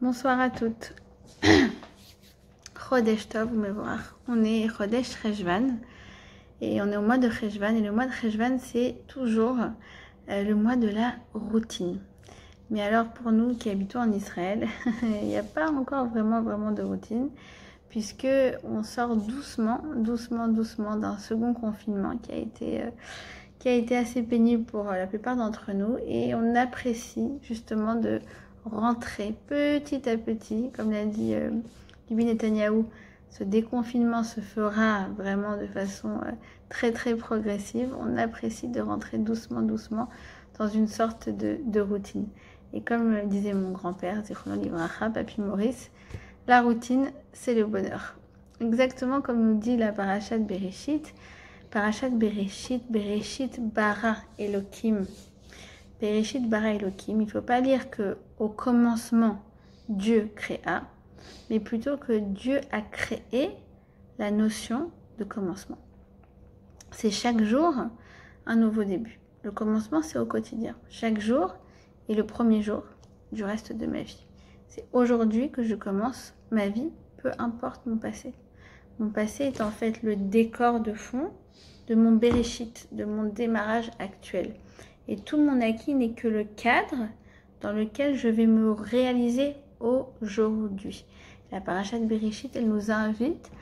Bonsoir à toutes. Chodesh Tov Mevorach. On est Chodesh Cheshvan et on est au mois de Cheshvan. Et le mois de Cheshvan, c'est toujours le mois de la routine. Mais alors pour nous qui habitons en Israël, il n'y a pas encore vraiment de routine, puisque on sort doucement d'un second confinement qui a été assez pénible pour la plupart d'entre nous, et on apprécie justement de rentrer petit à petit, comme l'a dit Bibi Netanyahou. Ce déconfinement se fera vraiment de façon très progressive. On apprécie de rentrer doucement dans une sorte de routine. Et comme disait mon grand-père, Zichrono Livracha, Papy Maurice, la routine, c'est le bonheur. Exactement comme nous dit la Parashat Bereshit. Parashat Bereshit, Bereshit bara Elohim. Bereshit bara Elohim. Il ne faut pas lire que au commencement, Dieu créa, mais plutôt que Dieu a créé la notion de commencement. C'est chaque jour un nouveau début. Le commencement, c'est au quotidien. Chaque jour est le premier jour du reste de ma vie. C'est aujourd'hui que je commence ma vie, peu importe mon passé. Mon passé est en fait le décor de fond de mon Bereshit, de mon démarrage actuel. Et tout mon acquis n'est que le cadre dans lequel je vais me réaliser aujourd'hui. La Parashat Bereshit, elle nous invite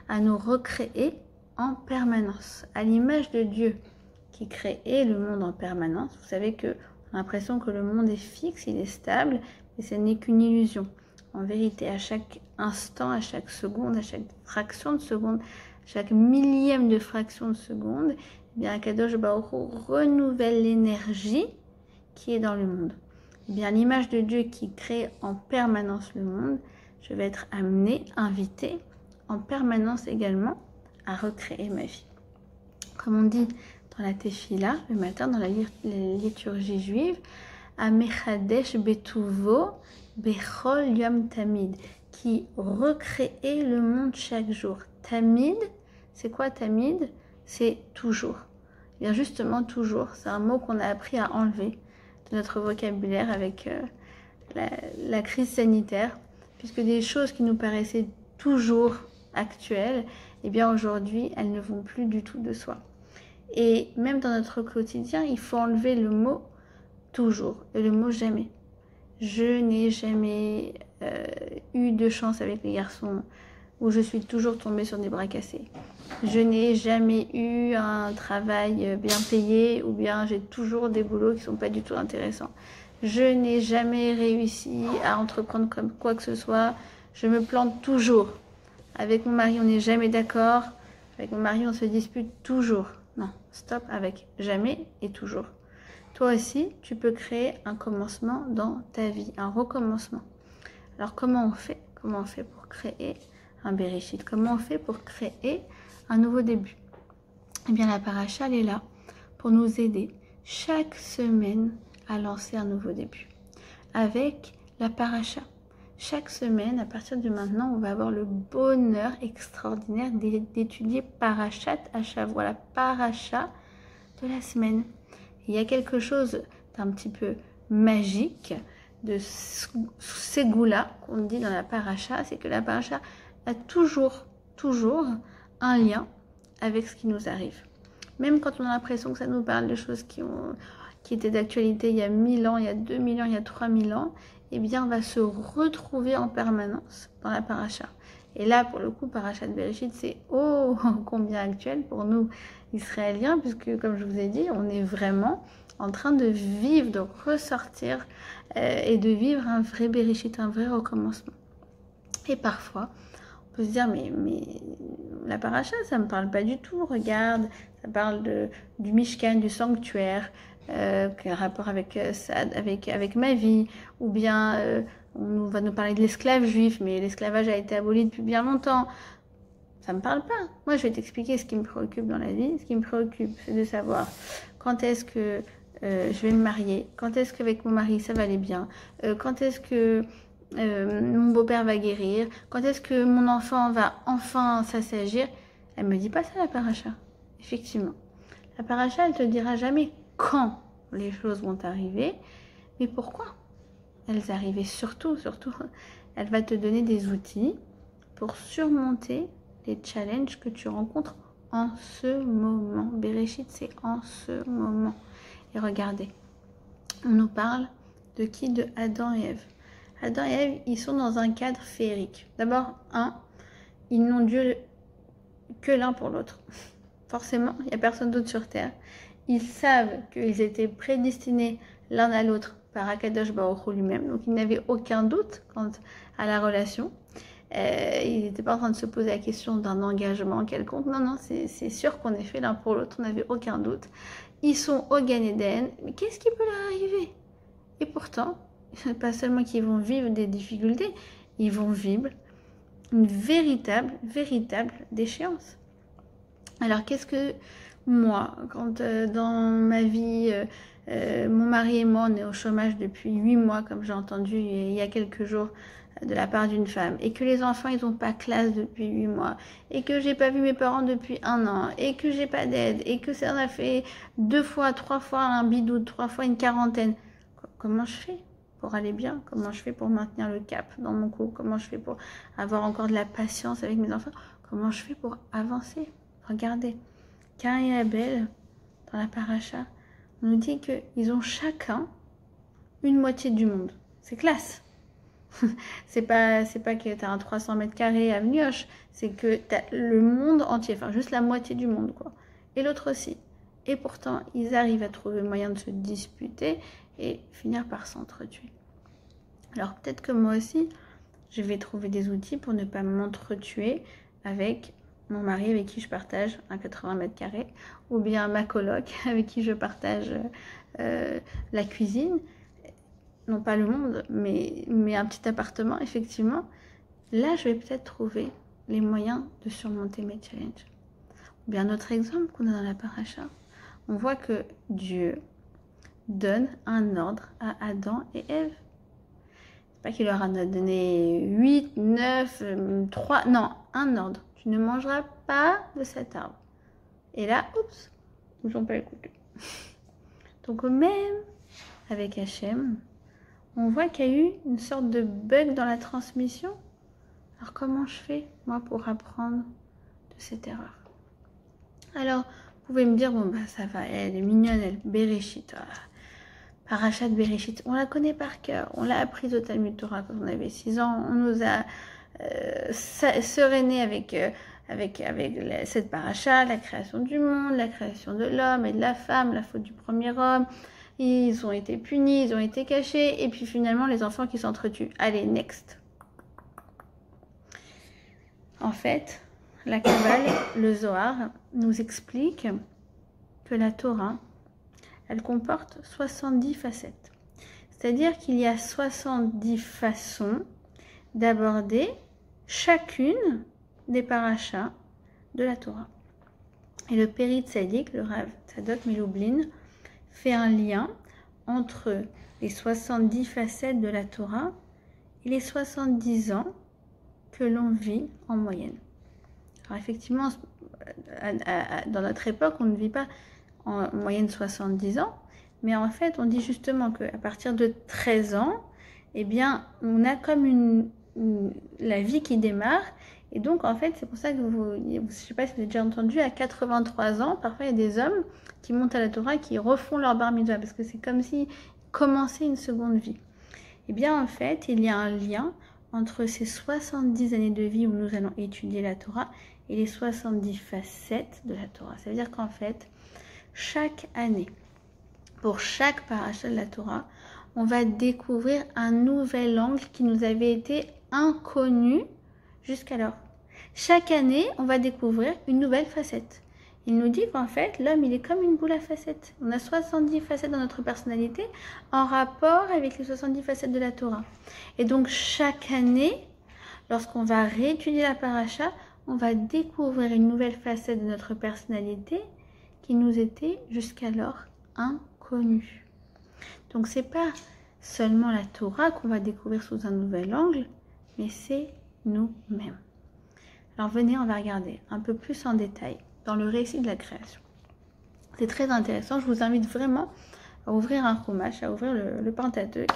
à nous recréer en permanence, à l'image de Dieu qui créait le monde en permanence. Vous savez qu'on a l'impression que le monde est fixe, il est stable, mais ce n'est qu'une illusion. En vérité, à chaque instant, à chaque seconde, à chaque fraction de seconde, chaque millième de fraction de seconde, eh bien, Kadosh Baruch Hu renouvelle l'énergie qui est dans le monde. Eh bien, l'image de Dieu qui crée en permanence le monde, je vais être amenée, invitée en permanence également à recréer ma vie. Comme on dit dans la Tefila, le matin, dans la liturgie juive, Amechadesh betuvo bechol yom tamid, qui recréait le monde chaque jour. Tamid, c'est quoi tamid? C'est toujours. Et bien justement, toujours, c'est un mot qu'on a appris à enlever de notre vocabulaire avec la crise sanitaire, puisque des choses qui nous paraissaient toujours actuelles, eh bien aujourd'hui, elles ne vont plus du tout de soi. Et même dans notre quotidien, il faut enlever le mot toujours et le mot jamais. Je n'ai jamais eu de chance avec les garçons, où je suis toujours tombée sur des bras cassés. Je n'ai jamais eu un travail bien payé, ou bien j'ai toujours des boulots qui ne sont pas du tout intéressants. Je n'ai jamais réussi à entreprendre comme quoi que ce soit. Je me plante toujours. Avec mon mari, on n'est jamais d'accord. Avec mon mari, on se dispute toujours. Non, stop avec jamais et toujours. Toi aussi, tu peux créer un commencement dans ta vie, un recommencement. Alors comment on fait? Comment on fait pour créer un Bereshit? Comment on fait pour créer un nouveau début? Eh bien, la paracha, elle est là pour nous aider chaque semaine à lancer un nouveau début. Avec la paracha, chaque semaine, à partir de maintenant, on va avoir le bonheur extraordinaire d'étudier parachat à Shavua, la paracha de la semaine. Il y a quelque chose d'un petit peu magique de Ségoula qu'on dit dans la paracha, c'est que la paracha a toujours un lien avec ce qui nous arrive. Même quand on a l'impression que ça nous parle de choses qui étaient d'actualité il y a 1000 ans, il y a 2000 ans, il y a 3000 ans, eh bien on va se retrouver en permanence dans la paracha. Et là, pour le coup, Parashat Bereshit, c'est combien actuel pour nous, Israéliens, puisque, comme je vous ai dit, on est vraiment en train de vivre, de ressortir et de vivre un vrai Bereshit, un vrai recommencement. Et parfois, on peut se dire, mais la paracha, ça ne me parle pas du tout. Regarde, ça parle du Mishkan, du sanctuaire, qui a un rapport avec ma vie, ou bien on va nous parler de l'esclave juif, mais l'esclavage a été aboli depuis bien longtemps. Ça ne me parle pas. Moi, je vais t'expliquer ce qui me préoccupe dans la vie. Ce qui me préoccupe, c'est de savoir quand est-ce que je vais me marier, quand est-ce qu'avec mon mari, ça va aller bien, quand est-ce que mon beau-père va guérir, quand est-ce que mon enfant va enfin s'assagir. Elle me dit pas ça, la paracha. Effectivement. La paracha, elle te dira jamais quand les choses vont arriver, mais pourquoi. elles arrivent. Et surtout, elle va te donner des outils pour surmonter les challenges que tu rencontres en ce moment. Bereshit, c'est en ce moment. Et regardez, on nous parle de qui? De Adam et Ève. Adam et Ève, ils sont dans un cadre féerique. D'abord, ils n'ont Dieu que l'un pour l'autre. Forcément, il n'y a personne d'autre sur terre. Ils savent qu'ils étaient prédestinés l'un à l'autre par Akadosh Baruch Hu lui-même. Donc, ils n'avaient aucun doute quant à la relation. Ils n'étaient pas en train de se poser la question d'un engagement quelconque. Non, c'est sûr qu'on est fait l'un pour l'autre. On n'avait aucun doute. Ils sont au Gan Eden. Mais qu'est-ce qui peut leur arriver? Et pourtant, pas seulement qu'ils vont vivre des difficultés, ils vont vivre une véritable déchéance. Alors, qu'est-ce que moi, quand dans ma vie, mon mari et moi, on est au chômage depuis 8 mois, comme j'ai entendu il y a quelques jours de la part d'une femme, et que les enfants, ils n'ont pas classe depuis 8 mois, et que j'ai pas vu mes parents depuis 1 an, et que j'ai pas d'aide, et que ça en a fait 2 fois, 3 fois un bidou, 3 fois une quarantaine. Comment je fais pour aller bien? Comment je fais pour maintenir le cap dans mon couple? Comment je fais pour avoir encore de la patience avec mes enfants? Comment je fais pour avancer? Regardez, Caïn et Abel, dans la paracha, on nous dit qu'ils ont chacun une moitié du monde. C'est classe. c'est pas que tu as un 300 mètres carrés avenue Hoche, c'est que tu as le monde entier, enfin juste la moitié du monde, quoi. Et l'autre aussi. Et pourtant, ils arrivent à trouver moyen de se disputer et finir par s'entretuer. Alors peut-être que moi aussi, je vais trouver des outils pour ne pas m'entretuer avec mon mari avec qui je partage un 80 mètres carrés, ou bien ma coloc avec qui je partage la cuisine, non pas le monde, mais un petit appartement, effectivement. Là, je vais peut-être trouver les moyens de surmonter mes challenges. Ou bien un autre exemple qu'on a dans la paracha, on voit que Dieu donne un ordre à Adam et Ève. C'est pas qu'il leur a donné 8, 9, 3, non, un ordre. Tu ne mangeras pas de cet arbre. Et là, oups, ils n'ont pas écouté. Donc même avec Hachem, on voit qu'il y a eu une sorte de bug dans la transmission. Alors comment je fais, moi, pour apprendre de cette erreur? Alors, vous pouvez me dire, bon, bah ça va, elle est mignonne, elle, Bereshit, Parachat Bereshit, on la connaît par cœur, on l'a apprise au Talmud Torah quand on avait 6 ans, on nous a sereiné avec cette paracha, la création du monde, la création de l'homme et de la femme, la faute du premier homme. Ils ont été punis, ils ont été cachés, et puis finalement les enfants qui s'entretuent. Allez, next. En fait, la Kabbale, le Zohar, nous explique que la Torah, elle comporte 70 facettes. C'est-à-dire qu'il y a 70 façons d'aborder chacune des parachas de la Torah. Et le Périt Tzadik, le Rav Tzadok Milublin, fait un lien entre les 70 facettes de la Torah et les 70 ans que l'on vit en moyenne. Alors effectivement, dans notre époque, on ne vit pas en moyenne 70 ans, mais en fait, on dit justement qu'à partir de 13 ans, eh bien, on a comme la vie qui démarre. Et donc, en fait, c'est pour ça que je ne sais pas si vous avez déjà entendu, à 83 ans, parfois il y a des hommes qui montent à la Torah, qui refont leur bar mitzvah, parce que c'est comme s'ils commençaient une seconde vie. Eh bien, en fait, il y a un lien entre ces 70 années de vie où nous allons étudier la Torah et les 70 facettes de la Torah. Ça veut dire qu'en fait, chaque année, pour chaque paracha de la Torah, on va découvrir un nouvel angle qui nous avait été inconnu jusqu'alors. Chaque année, on va découvrir une nouvelle facette. Il nous dit qu'en fait, l'homme, il est comme une boule à facettes. On a 70 facettes dans notre personnalité en rapport avec les 70 facettes de la Torah. Et donc, chaque année, lorsqu'on va réétudier la paracha, on va découvrir une nouvelle facette de notre personnalité qui nous était jusqu'alors inconnue. Donc, c'est pas seulement la Torah qu'on va découvrir sous un nouvel angle, mais c'est nous-mêmes. Alors, venez, on va regarder un peu plus en détail dans le récit de la création. C'est très intéressant. Je vous invite vraiment à ouvrir un chumash, à ouvrir le Pentateuque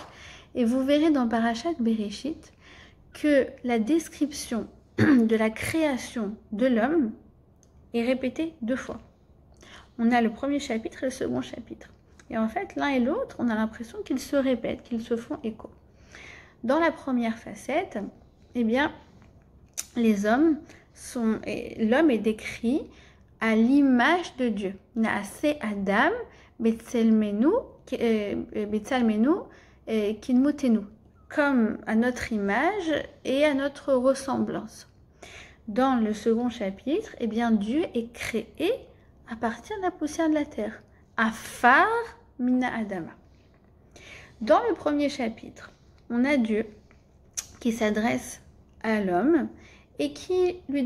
Et vous verrez dans Parashat Bereshit que la description de la création de l'homme est répétée 2 fois. On a le premier chapitre et le second chapitre. Et en fait, l'un et l'autre, on a l'impression qu'ils se répètent, qu'ils se font écho. Dans la première facette, eh bien, l'homme est décrit à l'image de Dieu. Naase Adam, Betsalmenu, Kinmutenu, comme à notre image et à notre ressemblance. Dans le second chapitre, eh bien, Dieu est créé à partir de la poussière de la terre. Afar mina Adama. Dans le premier chapitre, on a Dieu qui s'adresse à l'homme et qui lui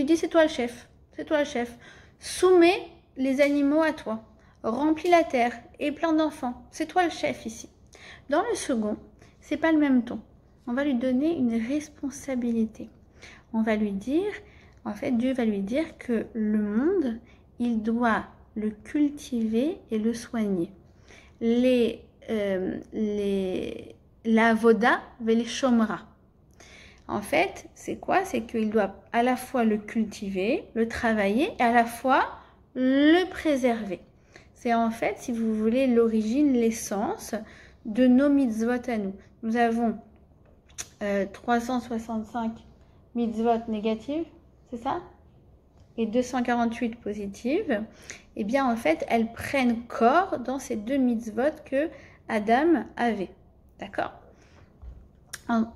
dit c'est toi le chef, soumets les animaux à toi, remplis la terre et plein d'enfants, c'est toi le chef ici. Dans le second, c'est pas le même ton. On va lui donner une responsabilité. On va lui dire, en fait, Dieu va lui dire que le monde, il doit le cultiver et le soigner. La voda vel shomra. En fait, c'est quoi? C'est qu'il doit à la fois le cultiver, le travailler et à la fois le préserver. C'est en fait, si vous voulez, l'origine, l'essence de nos mitzvot à nous. Nous avons 365 mitzvot négatives, c'est ça? Et 248 positives. Eh bien, en fait, elles prennent corps dans ces 2 mitzvot que Adam avait. D'accord?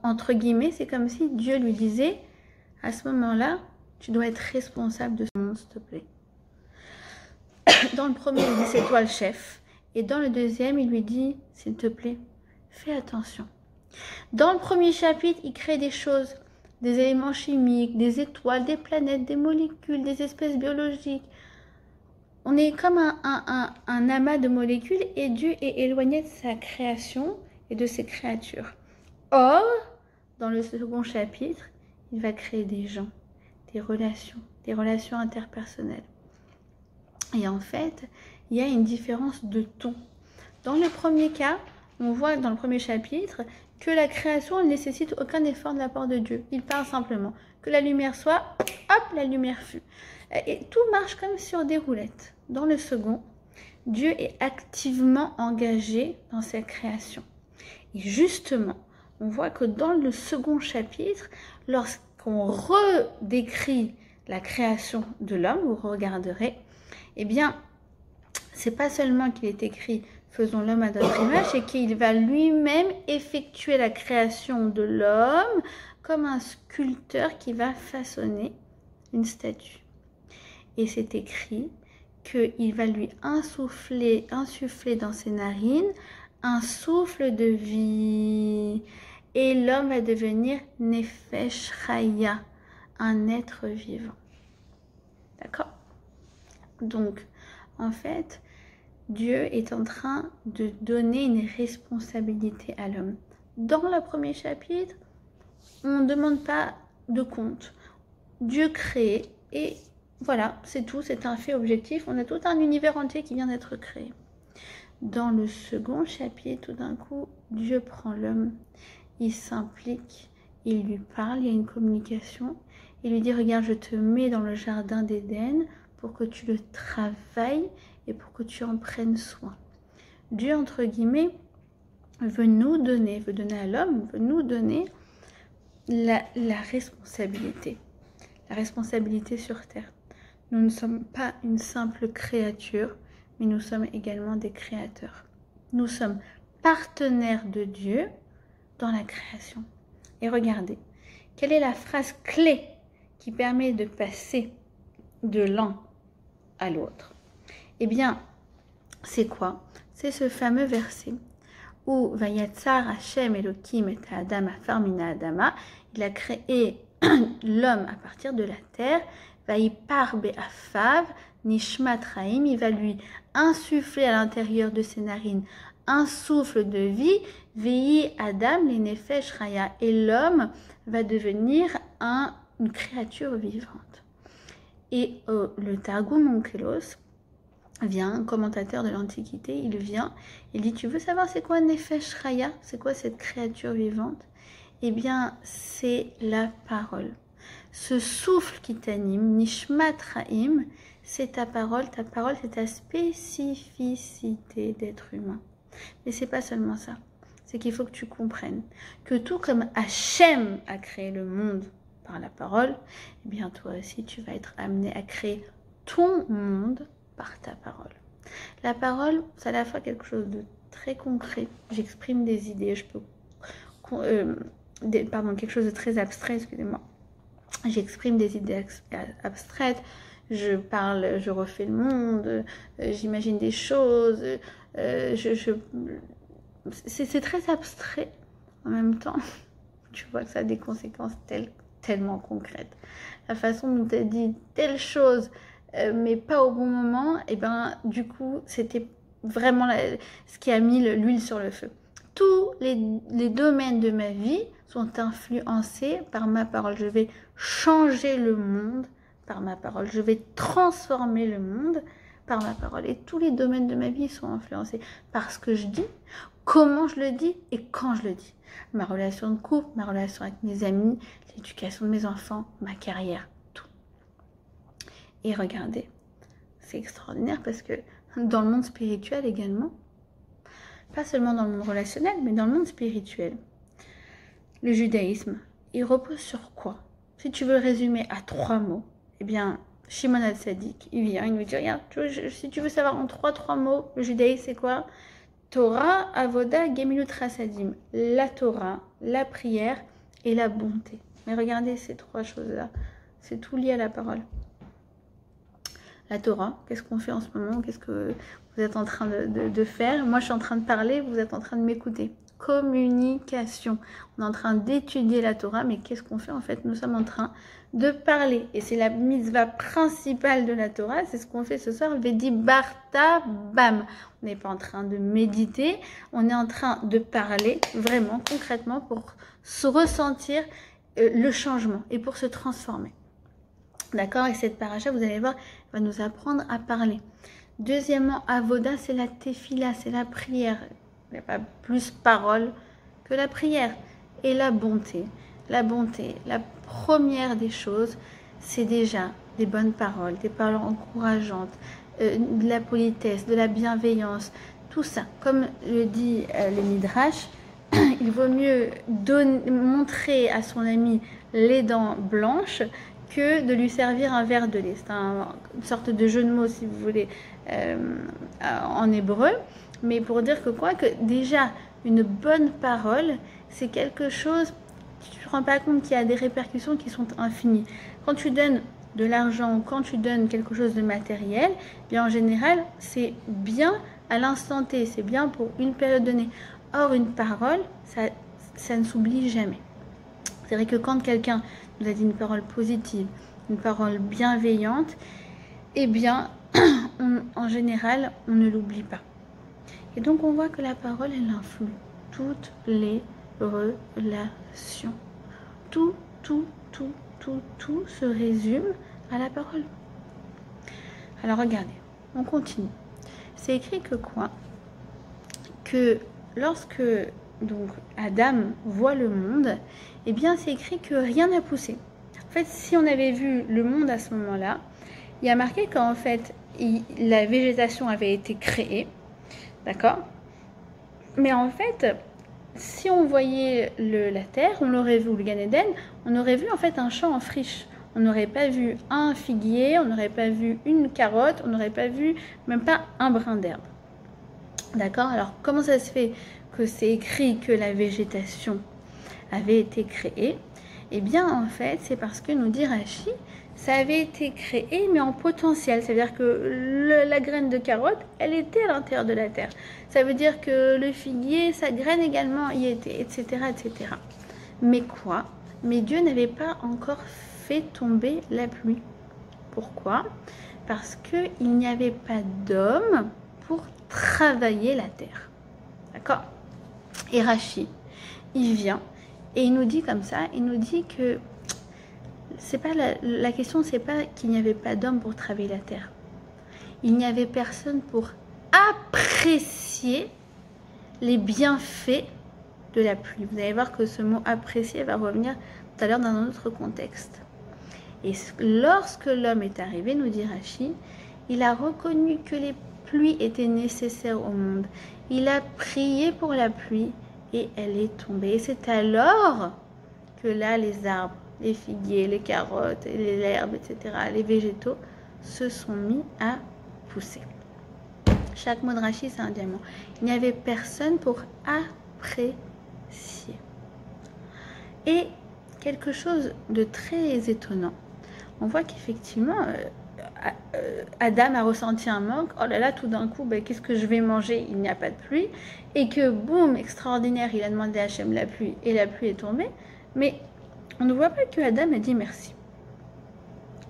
Entre guillemets, c'est comme si Dieu lui disait, à ce moment-là, tu dois être responsable de ce monde, s'il te plaît. Dans le premier, il dit, c'est toi le chef. Et dans le deuxième, il lui dit, s'il te plaît, fais attention. Dans le premier chapitre, il crée des choses, des éléments chimiques, des étoiles, des planètes, des molécules, des espèces biologiques. On est comme un amas de molécules et Dieu est éloigné de sa création et de ses créatures. Or, dans le second chapitre, il va créer des gens, des relations interpersonnelles. Et en fait, il y a une différence de ton. Dans le premier cas, on voit dans le premier chapitre que la création ne nécessite aucun effort de la part de Dieu. Il parle simplement que la lumière soit, hop, la lumière fut. Et tout marche comme sur des roulettes. Dans le second, Dieu est activement engagé dans sa création. Et justement, on voit que dans le second chapitre, lorsqu'on redécrit la création de l'homme, vous regarderez, eh bien, c'est pas seulement qu'il est écrit « faisons l'homme à notre image », c'est qu'il va lui-même effectuer la création de l'homme comme un sculpteur qui va façonner une statue. Et c'est écrit qu'il va lui insuffler dans ses narines un souffle de vie. Et l'homme va devenir Nefesh Chaya, un être vivant. D'accord? Donc, en fait, Dieu est en train de donner une responsabilité à l'homme. Dans le premier chapitre, on ne demande pas de compte. Dieu crée et voilà, c'est tout, c'est un fait objectif. On a tout un univers entier qui vient d'être créé. Dans le second chapitre, tout d'un coup, Dieu prend l'homme, il s'implique, il lui parle, il y a une communication. Il lui dit, regarde, je te mets dans le jardin d'Éden pour que tu le travailles et pour que tu en prennes soin. Dieu, entre guillemets, veut donner à l'homme, veut nous donner la responsabilité sur terre. Nous ne sommes pas une simple créature, mais nous sommes également des créateurs. Nous sommes partenaires de Dieu dans la création. Et regardez, quelle est la phrase clé qui permet de passer de l'un à l'autre? Eh bien, c'est quoi? C'est ce fameux verset où Vayatsar Hashem Elohim et Adam Afar Mina Adama, il a créé l'homme à partir de la terre, Vayipar Be'afav Nishmat Raim, il va lui insuffler à l'intérieur de ses narines un souffle de vie, Veyi Adam les Nefesh Raya, et l'homme va devenir une créature vivante. Et le Targum Onkelos vient, un commentateur de l'Antiquité, il vient, il dit, tu veux savoir c'est quoi Nefesh Chaya? C'est quoi cette créature vivante? Eh bien, c'est la parole. Ce souffle qui t'anime, Nishmat Chaim, c'est ta parole c'est ta spécificité d'être humain. Mais c'est pas seulement ça, c'est qu'il faut que tu comprennes que tout comme Hachem a créé le monde par la parole, eh bien toi aussi tu vas être amené à créer ton monde par ta parole. La parole, c'est à la fois quelque chose de très concret. J'exprime des idées, quelque chose de très abstrait, excusez-moi. J'exprime des idées abstraites, je parle, je refais le monde, j'imagine des choses, c'est très abstrait en même temps. Tu vois que ça a des conséquences tellement concrètes. La façon dont tu as dit telle chose, mais pas au bon moment, et ben du coup, c'était vraiment ce qui a mis l'huile sur le feu. Tous les domaines de ma vie sont influencés par ma parole. Je vais changer le monde par ma parole. Je vais transformer le monde par ma parole. Et tous les domaines de ma vie sont influencés par ce que je dis, comment je le dis et quand je le dis. Ma relation de couple, ma relation avec mes amis, l'éducation de mes enfants, ma carrière, tout. Et regardez, c'est extraordinaire parce que dans le monde spirituel également, pas seulement dans le monde relationnel, mais dans le monde spirituel, le judaïsme, il repose sur quoi? Si tu veux le résumer à 3 mots, eh bien, Shimon HaTzadik, il vient, il nous dit, regarde, si tu veux savoir en 3 mots, le judaïsme c'est quoi? Torah, Avoda, Gemilut Chasadim. La Torah, la prière et la bonté. Mais regardez ces 3 choses-là, c'est tout lié à la parole. La Torah, qu'est-ce qu'on fait en ce moment? Qu'est-ce que vous êtes en train de faire? Moi, je suis en train de parler, vous êtes en train de m'écouter. Communication. On est en train d'étudier la Torah, mais qu'est-ce qu'on fait? En fait, nous sommes en train de parler. Et c'est la mitzvah principale de la Torah. C'est ce qu'on fait ce soir. Vedi Barta Bam. On n'est pas en train de méditer. On est en train de parler vraiment, concrètement, pour se ressentir le changement et pour se transformer. D'accord? Et cette paracha, vous allez voir, va nous apprendre à parler. Deuxièmement, Avoda, c'est la tefila, c'est la prière. Il n'y a pas plus parole que la prière. Et la bonté. La bonté, la première des choses, c'est déjà des bonnes paroles, des paroles encourageantes, de la politesse, de la bienveillance, tout ça. Comme le dit le Midrash, il vaut mieux montrer à son ami les dents blanches que de lui servir un verre de lait. C'est une sorte de jeu de mots, si vous voulez, en hébreu. Mais pour dire que quoi? Que déjà, une bonne parole, c'est quelque chose, tu ne te rends pas compte qu'il y a des répercussions qui sont infinies. Quand tu donnes de l'argent, quand tu donnes quelque chose de matériel, bien en général, c'est bien à l'instant T, c'est bien pour une période donnée. Or, une parole, ça ne s'oublie jamais. C'est vrai que quand quelqu'un nous a dit une parole positive, une parole bienveillante, eh bien, en général, on ne l'oublie pas. Et donc, on voit que la parole, elle influe toutes les relations. Tout se résume à la parole. Alors, regardez, on continue. C'est écrit que quoi? Que lorsque donc Adam voit le monde, eh bien, c'est écrit que rien n'a poussé. En fait, si on avait vu le monde à ce moment-là, il y a marqué qu'en fait, la végétation avait été créée. D'accord? Mais en fait, si on voyait la terre, on l'aurait vu, le Gan Eden, on aurait vu en fait un champ en friche. On n'aurait pas vu un figuier, on n'aurait pas vu une carotte, on n'aurait pas vu même pas un brin d'herbe. D'accord? Alors, comment ça se fait que c'est écrit que la végétation avait été créée? Eh bien, en fait, c'est parce que, nous dit Rashi, ça avait été créé, mais en potentiel. C'est-à-dire que la graine de carotte, elle était à l'intérieur de la terre. Ça veut dire que le figuier, sa graine également y était, etc., etc. Mais quoi? Mais Dieu n'avait pas encore fait tomber la pluie. Pourquoi? Parce qu'il n'y avait pas d'homme pour travailler la terre. D'accord? Et Rashi, il vient et il nous dit comme ça, il nous dit que c'est pas la question, c'est pas qu'il n'y avait pas d'homme pour travailler la terre. il n'y avait personne pour apprécier les bienfaits de la pluie. Vous allez voir que ce mot apprécier va revenir tout à l'heure dans un autre contexte. Et lorsque l'homme est arrivé, nous dit Rashi, il a reconnu que les pluies étaient nécessaires au monde. Il a prié pour la pluie et elle est tombée. Et c'est alors que là, les arbres, les figuiers, les carottes, les herbes, etc., les végétaux se sont mis à pousser. Chaque mot de Rashi, c'est un diamant. Il n'y avait personne pour apprécier. Et quelque chose de très étonnant, on voit qu'effectivement, Adam a ressenti un manque. Oh là là, tout d'un coup, qu'est-ce que je vais manger? Il n'y a pas de pluie. Et que, boum, extraordinaire, il a demandé à Hachem la pluie et la pluie est tombée. Mais on ne voit pas que Adam a dit merci.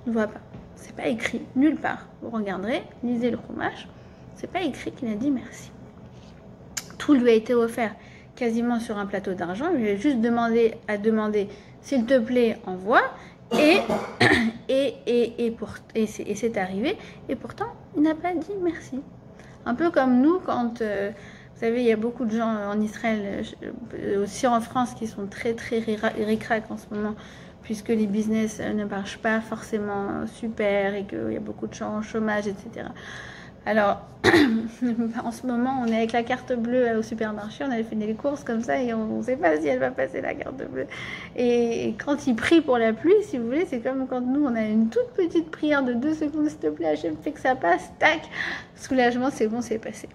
On ne voit pas. C'est pas écrit nulle part. Vous regarderez, lisez le Chumash. C'est pas écrit qu'il a dit merci. Tout lui a été offert quasiment sur un plateau d'argent. Il lui a juste demandé s'il te plaît, envoie. Et c'est arrivé. Et pourtant, il n'a pas dit merci. Un peu comme nous, quand, vous savez, il y a beaucoup de gens en Israël, aussi en France, qui sont très, très ric-rac en ce moment, puisque les business ne marchent pas forcément super et qu'il y a beaucoup de gens en chômage, etc. Alors, en ce moment, on est avec la carte bleue au supermarché, on avait fait des courses comme ça et on ne sait pas si elle va passer la carte bleue. Et quand il prie pour la pluie, si vous voulez, c'est comme quand nous, on a une toute petite prière de 2 secondes, s'il te plaît, Hachem, fait que ça passe, tac, soulagement, c'est bon, c'est passé.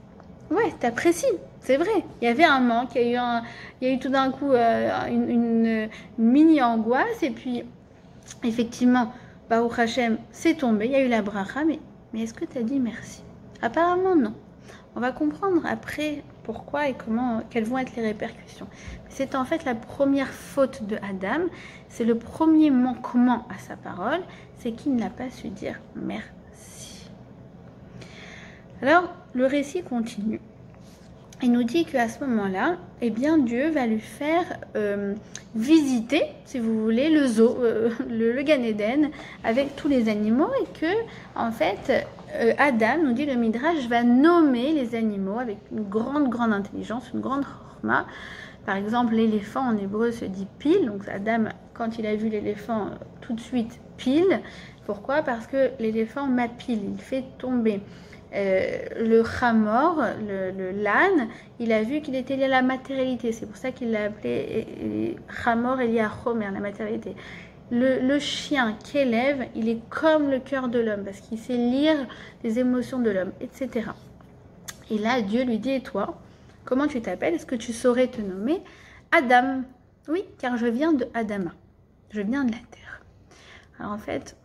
Ouais, t'apprécies, c'est vrai. Il y avait un manque, il y a eu tout d'un coup une mini-angoisse et puis, effectivement, Baruch Hachem, c'est tombé, il y a eu la bracha, mais est-ce que tu as dit merci? Apparemment, non. On va comprendre après pourquoi et quelles vont être les répercussions. C'est en fait la première faute de Adam, c'est le premier manquement à sa parole, c'est qu'il n'a pas su dire merci. Alors, le récit continue. Il nous dit qu'à ce moment-là, eh bien, Dieu va lui faire visiter, si vous voulez, le zoo, le Gan Eden, avec tous les animaux, et que, en fait, Adam, nous dit le Midrash, va nommer les animaux avec une grande intelligence, une grande chorma. Par exemple, l'éléphant en hébreu se dit pile. Donc Adam, quand il a vu l'éléphant, tout de suite pile. Pourquoi? Parce que l'éléphant m'appile, il fait tomber. Le chamor, l'âne, il a vu qu'il était lié à la matérialité. C'est pour ça qu'il l'a appelé chamor et lié à chomer, la matérialité. Le chien qu'élève, il est comme le cœur de l'homme parce qu'il sait lire les émotions de l'homme, etc. Et là, Dieu lui dit, et toi, comment tu t'appelles? Est-ce que tu saurais te nommer Adam? Oui, car je viens de Adama. Je viens de la terre. Alors en fait,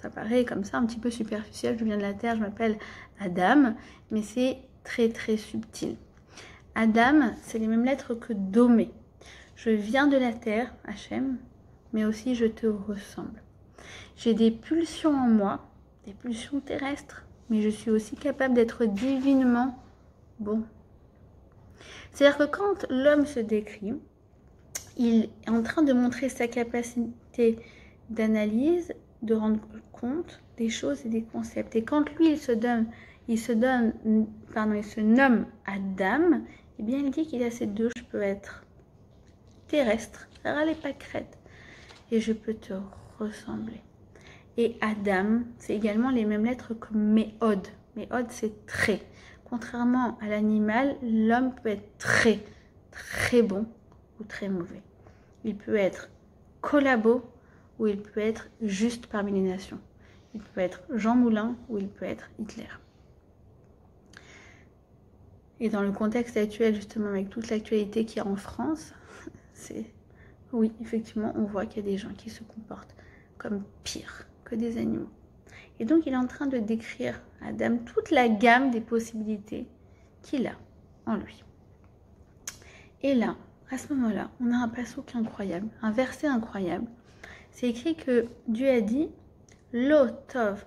ça paraît comme ça un petit peu superficiel. Je viens de la terre, je m'appelle Adam, mais c'est très très subtil. Adam, c'est les mêmes lettres que Domé. Je viens de la terre, Hachem, mais aussi je te ressemble. J'ai des pulsions en moi, des pulsions terrestres, mais je suis aussi capable d'être divinement bon. C'est-à-dire que quand l'homme se décrit, il est en train de montrer sa capacité d'analyse, de rendre compte des choses et des concepts. Et quand lui, il se nomme Adam, eh bien, il dit qu'il a ces deux, je peux être terrestre, râler pas crête, et je peux te ressembler. Et Adam, c'est également les mêmes lettres que Méhod. Méhod, c'est très. Contrairement à l'animal, l'homme peut être très, très bon ou très mauvais. Il peut être collabo ou il peut être juste parmi les nations. Il peut être Jean Moulin ou il peut être Hitler. Et dans le contexte actuel, justement, avec toute l'actualité qu'il y a en France, oui, effectivement, on voit qu'il y a des gens qui se comportent comme pire que des animaux. Et donc, il est en train de décrire à Adam toute la gamme des possibilités qu'il a en lui. Et là, à ce moment-là, on a un passouk incroyable, un verset incroyable. C'est écrit que Dieu a dit « Lo tov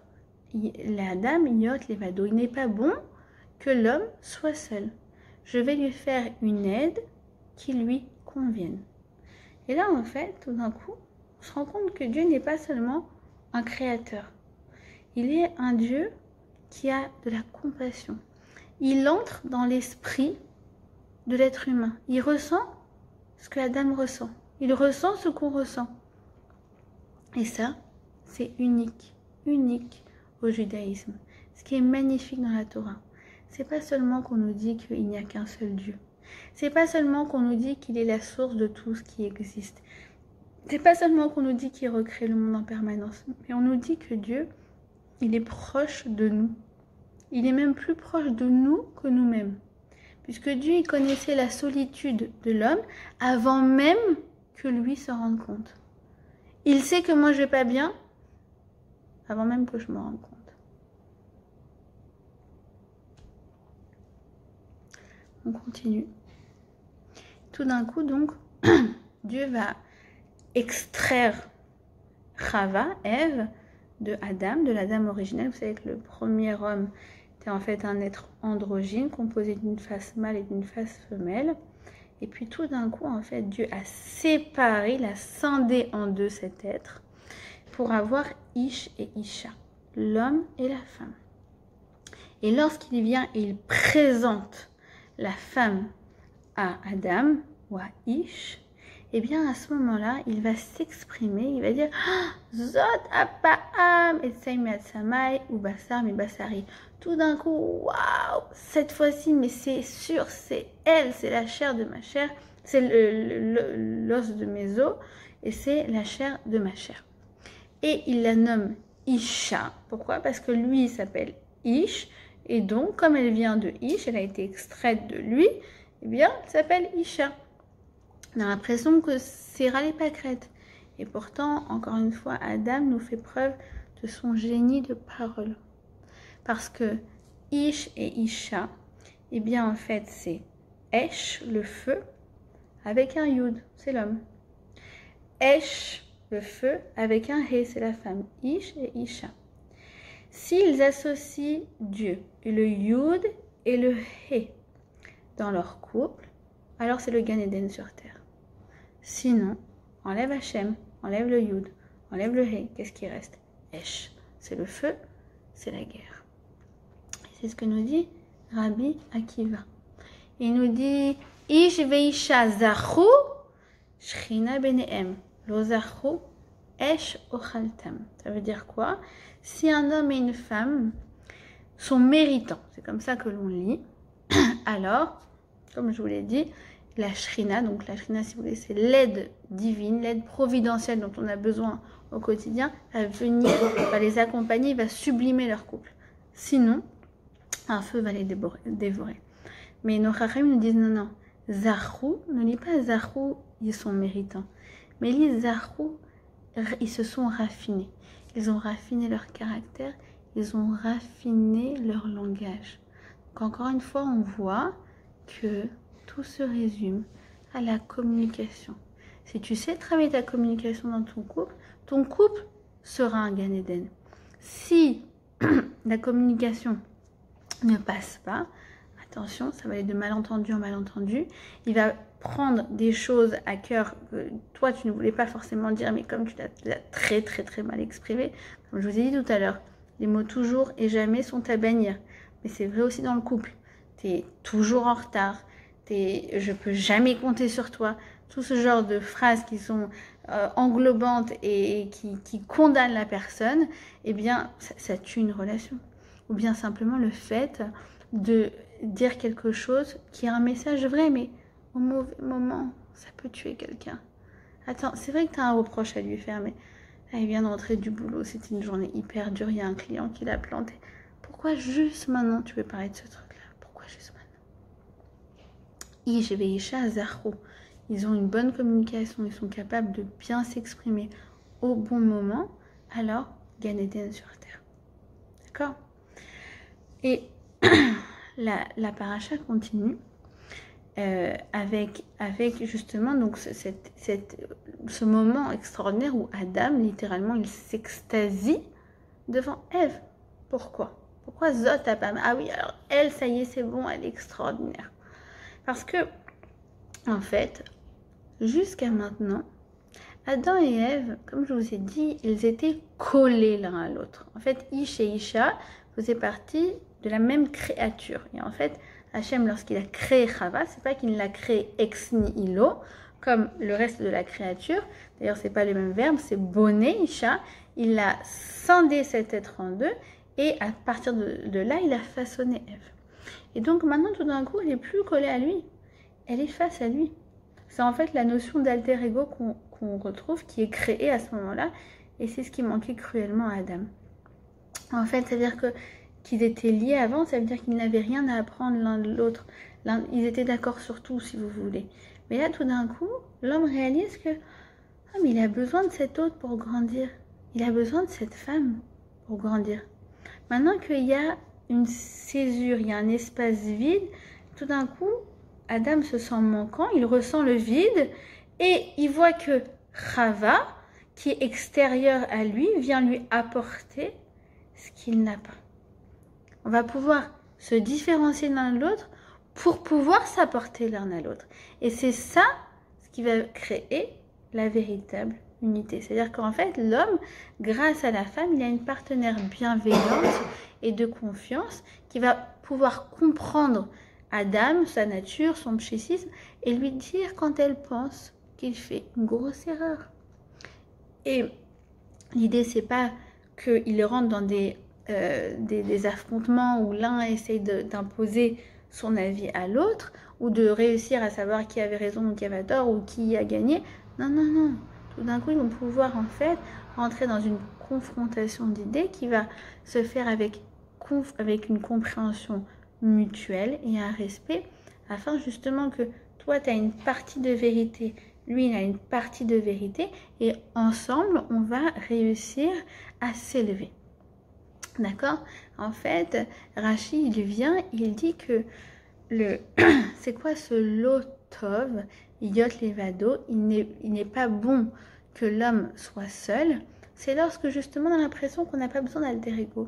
l'Adam yot levado ». Il n'est pas bon que l'homme soit seul. Je vais lui faire une aide qui lui convienne. Et là, en fait, tout d'un coup, on se rend compte que Dieu n'est pas seulement un créateur. Il est un Dieu qui a de la compassion. Il entre dans l'esprit de l'être humain. Il ressent ce que la dame ressent. Il ressent ce qu'on ressent. Et ça, c'est unique au judaïsme. Ce qui est magnifique dans la Torah, c'est pas seulement qu'on nous dit qu'il n'y a qu'un seul Dieu. C'est pas seulement qu'on nous dit qu'il est la source de tout ce qui existe. C'est pas seulement qu'on nous dit qu'il recrée le monde en permanence. Mais on nous dit que Dieu, il est proche de nous. Il est même plus proche de nous que nous-mêmes. Puisque Dieu, il connaissait la solitude de l'homme avant même que lui se rende compte. Il sait que moi je vais pas bien avant même que je me rende compte. On continue. Tout d'un coup, donc, Dieu va extraire Chava, Ève, de Adam, de l'Adam originel. Vous savez que le premier homme était en fait un être androgyne, composé d'une face mâle et d'une face femelle. Et puis tout d'un coup, en fait, Dieu a séparé, il a scindé en deux cet être pour avoir Ish et Isha, l'homme et la femme. Et lorsqu'il vient et il présente la femme à Adam ou à Ish, et bien à ce moment-là, il va s'exprimer, il va dire Zot apa'am et tsaimet samai ou basar mi basari. Tout d'un coup, waouh, cette fois-ci, mais c'est sûr, c'est elle, c'est la chair de ma chair, c'est l'os de mes os et c'est la chair de ma chair. Et il la nomme Isha. Pourquoi? Parce que lui, il s'appelle Ish. Et donc, comme elle vient de Ish, elle a été extraite de lui, eh bien, elle s'appelle Isha. On a l'impression que c'est râler pâquerette. Et pourtant, encore une fois, Adam nous fait preuve de son génie de parole. Parce que Ish et Isha, eh bien, en fait, c'est Esh, le feu, avec un Yud, c'est l'homme. Esh, le feu, avec un He, c'est la femme. Ish et Isha. S'ils associent Dieu, le Yud et le He dans leur couple, alors c'est le Gan Eden sur terre. Sinon, enlève Hachem, enlève le Yud, enlève le He, qu'est-ce qui reste? Esh, c'est le feu, c'est la guerre. C'est ce que nous dit Rabbi Akiva. Il nous dit Ish veisha zachu shchina benehem lo zachu esh ochaltam. Ça veut dire quoi? Si un homme et une femme sont méritants, c'est comme ça que l'on lit, alors, comme je vous l'ai dit, la shrina, donc la shrina, si vous voulez, c'est l'aide divine, l'aide providentielle dont on a besoin au quotidien, va venir, va les accompagner, va sublimer leur couple. Sinon, un feu va les dévorer. Mais nos chachim nous disent non, Zachou, ne lis pas Zachou, ils sont méritants. Mais lis Zachou, ils se sont raffinés. Ils ont raffiné leur caractère, ils ont raffiné leur langage. Donc encore une fois, on voit que tout se résume à la communication. Si tu sais travailler ta communication dans ton couple sera un Gan Eden. Si la communication ne passe pas, attention, ça va aller de malentendu en malentendu. Il va prendre des choses à cœur que toi tu ne voulais pas forcément dire, mais comme tu l'as très très très mal exprimé, comme je vous ai dit tout à l'heure, les mots toujours et jamais sont à bannir. Mais c'est vrai aussi dans le couple. Tu es toujours en retard, je peux jamais compter sur toi. Tout ce genre de phrases qui sont englobantes et qui condamnent la personne, eh bien ça tue une relation. Ou bien simplement le fait de dire quelque chose qui est un message vrai, mais au mauvais moment, ça peut tuer quelqu'un. Attends, c'est vrai que tu as un reproche à lui faire, mais là, il vient de rentrer du boulot, c'était une journée hyper dure, il y a un client qui l'a planté. Pourquoi juste maintenant tu veux parler de ce truc-là? Pourquoi juste maintenant? Ils ont une bonne communication, ils sont capables de bien s'exprimer au bon moment, alors Gan Eden sur terre. D'accord? Et la paracha continue avec justement donc ce moment extraordinaire où Adam, littéralement, il s'extasie devant Ève. Pourquoi Zot Apam? Ah oui, alors elle, ça y est, c'est bon, elle est extraordinaire. Parce que, en fait, jusqu'à maintenant, Adam et Ève, comme je vous ai dit, ils étaient collés l'un à l'autre. En fait, Ish et Isha, il faisait partie de la même créature. Et en fait, Hachem, lorsqu'il a créé Chava, c'est pas qu'il l'a créé ex nihilo, comme le reste de la créature. D'ailleurs, c'est pas le même verbe, c'est boné, Isha. Il a scindé cet être en deux, et à partir de là, il a façonné Ève. Et donc maintenant, tout d'un coup, elle n'est plus collée à lui. Elle est face à lui. C'est en fait la notion d'alter ego qu'on retrouve, qui est créée à ce moment-là. Et c'est ce qui manquait cruellement à Adam. En fait, c'est-à-dire qu'ils étaient liés avant, ça veut dire qu'ils n'avaient rien à apprendre l'un de l'autre. Ils étaient d'accord sur tout, si vous voulez. Mais là, tout d'un coup, l'homme réalise que mais il a besoin de cet autre pour grandir. Il a besoin de cette femme pour grandir. Maintenant qu'il y a une césure, il y a un espace vide, tout d'un coup, Adam se sent manquant, il ressent le vide et il voit que Chava, qui est extérieure à lui, vient lui apporter ce qu'il n'a pas. On va pouvoir se différencier l'un de l'autre pour pouvoir s'apporter l'un à l'autre. Et c'est ça ce qui va créer la véritable unité. C'est-à-dire qu'en fait, l'homme, grâce à la femme, il a une partenaire bienveillante et de confiance qui va pouvoir comprendre Adam, sa nature, son psychisme, et lui dire quand elle pense qu'il fait une grosse erreur. Et l'idée, c'est pas qu'il rentre dans des affrontements où l'un essaye d'imposer son avis à l'autre, ou de réussir à savoir qui avait raison ou qui avait tort, ou qui a gagné. Non, non, non. Tout d'un coup, ils vont pouvoir en fait rentrer dans une confrontation d'idées qui va se faire avec une compréhension mutuelle et un respect, afin justement que toi, tu as une partie de vérité, lui, il a une partie de vérité, et ensemble, on va réussir à s'élever. D'accord? En fait, Rashi, il dit que c'est quoi ce lotov, yot levado, il n'est pas bon que l'homme soit seul. C'est lorsque justement on a l'impression qu'on n'a pas besoin d'alter ego.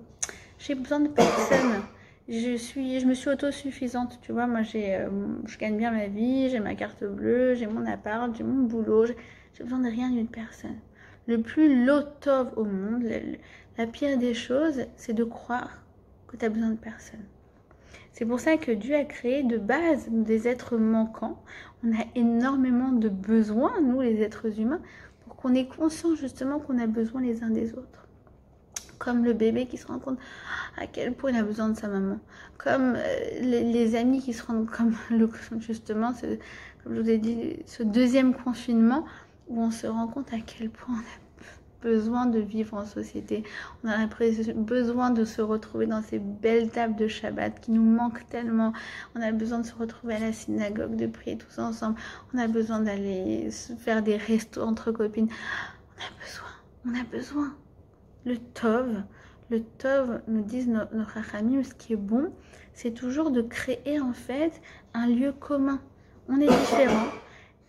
J'ai besoin de personne. Je me suis autosuffisante, tu vois. Moi, je gagne bien ma vie, j'ai ma carte bleue, j'ai mon appart, j'ai mon boulot. J'ai besoin de rien d'une personne. Le plus lotov au monde, la pire des choses, c'est de croire que tu as besoin de personne. C'est pour ça que Dieu a créé de base des êtres manquants. On a énormément de besoins, nous les êtres humains, pour qu'on ait conscience justement qu'on a besoin les uns des autres. Comme le bébé qui se rend compte à quel point il a besoin de sa maman. Comme les amis qui se rendent compte, justement, comme je vous ai dit, ce deuxième confinement où on se rend compte à quel point on a besoin de vivre en société. On a besoin de se retrouver dans ces belles tables de Shabbat qui nous manquent tellement. On a besoin de se retrouver à la synagogue, de prier tous ensemble. On a besoin d'aller faire des restos entre copines. On a besoin. Le Tov, nous disent nos Chachamim, ce qui est bon, c'est toujours de créer en fait un lieu commun. On est différents,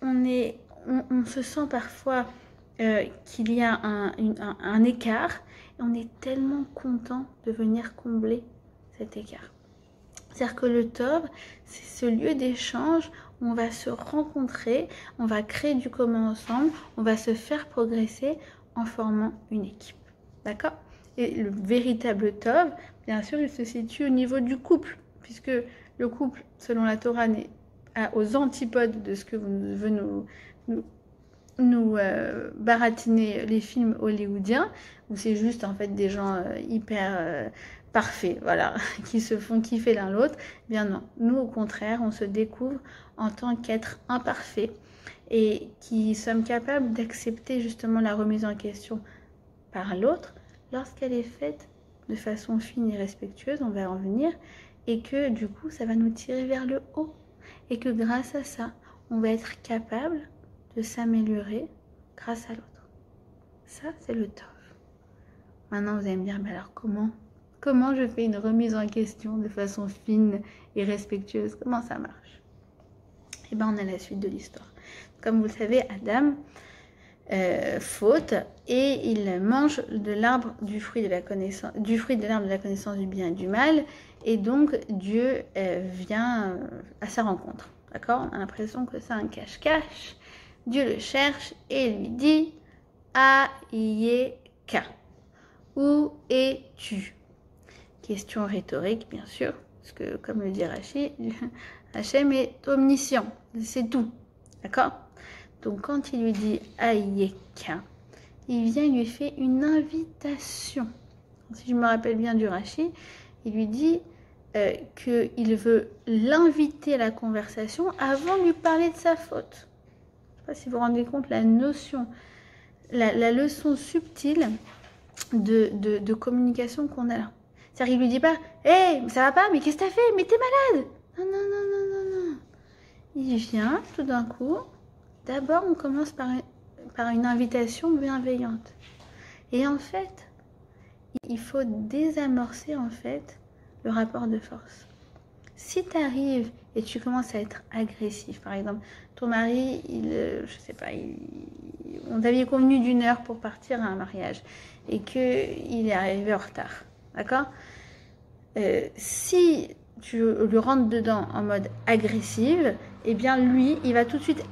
on se sent parfois qu'il y a un écart, et on est tellement content de venir combler cet écart. C'est-à-dire que le Tov, c'est ce lieu d'échange où on va se rencontrer, on va créer du commun ensemble, on va se faire progresser en formant une équipe. D'accord? Et le véritable Tov, bien sûr, il se situe au niveau du couple, puisque le couple, selon la Torah, est aux antipodes de ce que veut nous baratiner les films hollywoodiens, où c'est juste en fait des gens hyper parfaits, voilà, qui se font kiffer l'un l'autre. Bien non, nous au contraire, on se découvre en tant qu'être imparfait et qui sommes capables d'accepter justement la remise en question par l'autre lorsqu'elle est faite de façon fine et respectueuse, on va en venir, et que du coup ça va nous tirer vers le haut, et que grâce à ça, on va être capable de s'améliorer grâce à l'autre. Ça, c'est le Tov. Maintenant, vous allez me dire, mais alors comment je fais une remise en question de façon fine et respectueuse? Comment ça marche? Eh bien, on a la suite de l'histoire. Comme vous le savez, Adam faute et il mange de l'arbre du fruit de l'arbre de la connaissance du bien et du mal, et donc Dieu vient à sa rencontre. D'accord? On a l'impression que c'est un cache-cache. Dieu le cherche et lui dit Aïeka, où es-tu? Question rhétorique, bien sûr, parce que comme le dit Rachi, Hachem est omniscient, c'est tout, d'accord? Donc quand il lui dit Ayeka, il vient, il lui fait une invitation. Si je me rappelle bien du Rachi, il lui dit qu'il veut l'inviter à la conversation avant de lui parler de sa faute. Je ne sais pas si vous vous rendez compte la notion, la leçon subtile de communication qu'on a là. C'est-à-dire qu'il lui dit pas « Hey, ça va pas? Mais qu'est-ce que t'as fait? Mais t'es malade !» Non, non, non, non, non, non. Il vient tout d'un coup. D'abord, on commence par une invitation bienveillante. Et en fait, il faut désamorcer en fait le rapport de force. Si tu arrives et tu commences à être agressif, par exemple, ton mari, je sais pas, on t'avait convenu d'une heure pour partir à un mariage et qu'il est arrivé en retard, d'accord? Si tu lui rentres dedans en mode agressive, eh bien lui, il va tout de suite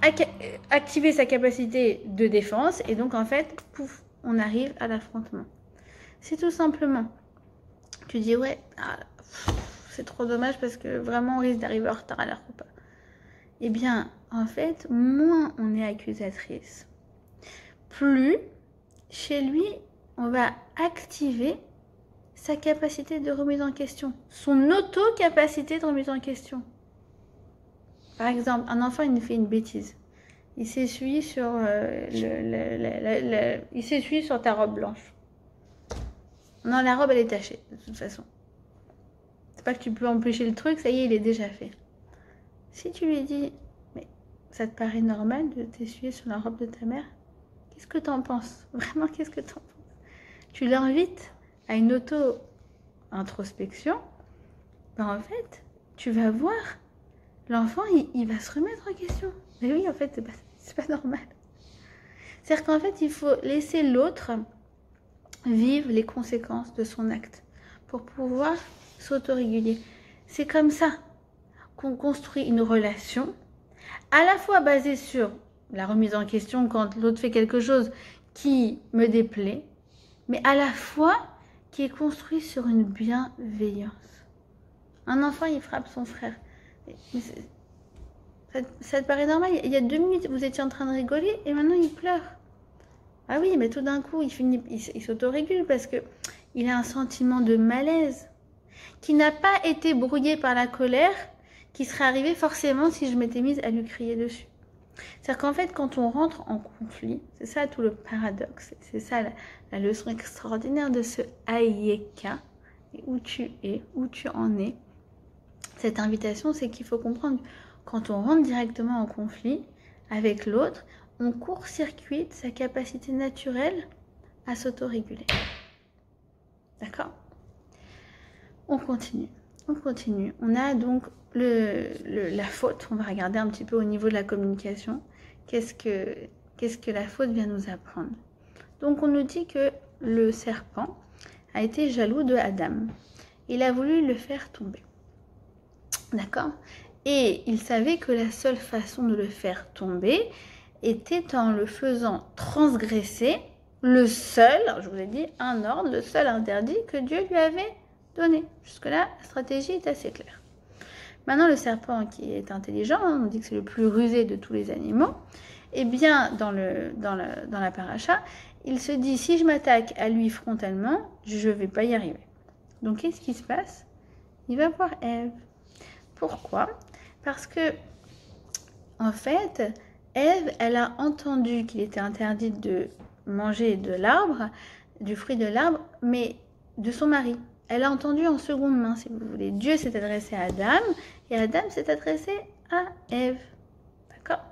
activer sa capacité de défense et donc en fait, pouf, on arrive à l'affrontement. C'est tout simplement, tu dis ouais, c'est trop dommage parce que vraiment on risque d'arriver en retard à l'heure ou pas. Eh bien, en fait, moins on est accusatrice, plus chez lui, on va activer sa capacité de remise en question, son auto-capacité de remise en question. Par exemple, un enfant, il fait une bêtise. Il s'essuie sur, il s'essuie sur ta robe blanche. Non, la robe, elle est tachée, de toute façon. C'est pas que tu peux empêcher le truc, ça y est, il est déjà fait. Si tu lui dis, mais ça te paraît normal de t'essuyer sur la robe de ta mère? Qu'est-ce que t'en penses? Vraiment, qu'est-ce que t'en penses? Tu l'invites à une auto-introspection, ben en fait, tu vas voir, l'enfant, il va se remettre en question. Mais oui, en fait, c'est pas normal. C'est-à-dire qu'en fait, il faut laisser l'autre vivre les conséquences de son acte pour pouvoir s'autoréguler. C'est comme ça qu'on construit une relation, à la fois basée sur la remise en question quand l'autre fait quelque chose qui me déplaît, mais à la fois qui est construit sur une bienveillance. Un enfant, il frappe son frère. Mais ça te paraît normal? Il y a 2 minutes, vous étiez en train de rigoler et maintenant il pleure. Ah oui, mais tout d'un coup, il s'autorégule parce qu'il a un sentiment de malaise qui n'a pas été brouillé par la colère qui serait arrivée forcément si je m'étais mise à lui crier dessus. C'est-à-dire qu'en fait, quand on rentre en conflit, c'est ça tout le paradoxe, c'est ça la leçon extraordinaire de ce Ayeka, où tu es, où tu en es. Cette invitation, c'est qu'il faut comprendre, quand on rentre directement en conflit avec l'autre, on court-circuite sa capacité naturelle à s'autoréguler. D'accord? On continue. On a donc la faute. On va regarder un petit peu au niveau de la communication. Qu'est-ce que la faute vient nous apprendre? Donc on nous dit que le serpent a été jaloux de Adam. Il a voulu le faire tomber. D'accord? Et il savait que la seule façon de le faire tomber était en le faisant transgresser le seul, je vous ai dit un ordre, le seul interdit que Dieu lui avait donné. Jusque-là, la stratégie est assez claire. Maintenant, le serpent qui est intelligent, on dit que c'est le plus rusé de tous les animaux, eh bien, dans la paracha, il se dit, si je m'attaque à lui frontalement, je ne vais pas y arriver. Donc, qu'est-ce qui se passe? Il va voir Ève. Pourquoi? Parce que, en fait, Ève, elle a entendu qu'il était interdit de manger de l'arbre, du fruit de l'arbre, mais de son mari. Elle a entendu en seconde main, si vous voulez. Dieu s'est adressé à Adam, et Adam s'est adressé à Ève. D'accord?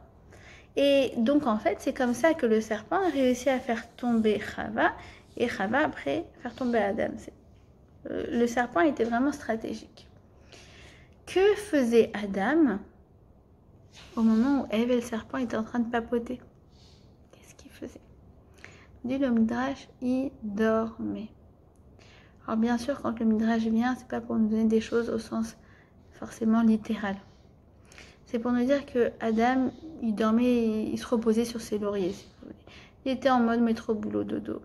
Et donc, en fait, c'est comme ça que le serpent a réussi à faire tomber Chava, et Chava, après, faire tomber Adam. Le serpent était vraiment stratégique. Que faisait Adam au moment où Ève et le serpent étaient en train de papoter? Qu'est-ce qu'il faisait? Dit le Midrash, il dormait. Alors bien sûr, quand le Midrash vient, c'est pas pour nous donner des choses au sens forcément littéral. C'est pour nous dire que Adam, il dormait, il se reposait sur ses lauriers, si vous voulez. Il était en mode métro boulot dodo.